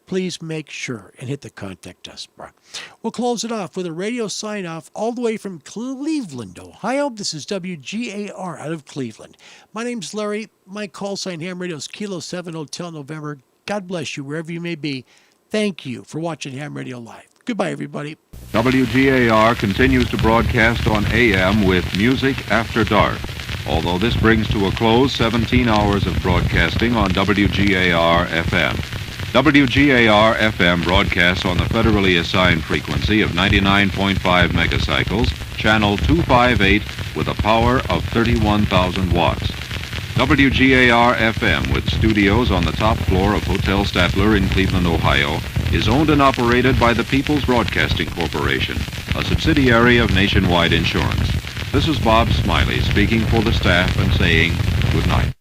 Speaker 1: Please make sure and hit the Contact Us bar. We'll close it off with a radio sign-off all the way from Cleveland, Ohio. This is WGAR out of Cleveland. My name's Larry. My call sign ham radio is Kilo 7 Hotel November. God bless you wherever you may be. Thank you for watching Ham Radio Live. Goodbye, everybody.
Speaker 11: WGAR continues to broadcast on AM with Music After Dark. Although this brings to a close 17 hours of broadcasting on WGAR-FM. WGAR-FM broadcasts on the federally assigned frequency of 99.5 megacycles, channel 258, with a power of 31,000 watts. WGAR-FM, with studios on the top floor of Hotel Statler in Cleveland, Ohio, is owned and operated by the People's Broadcasting Corporation, a subsidiary of Nationwide Insurance. This is Bob Smiley speaking for the staff and saying good night.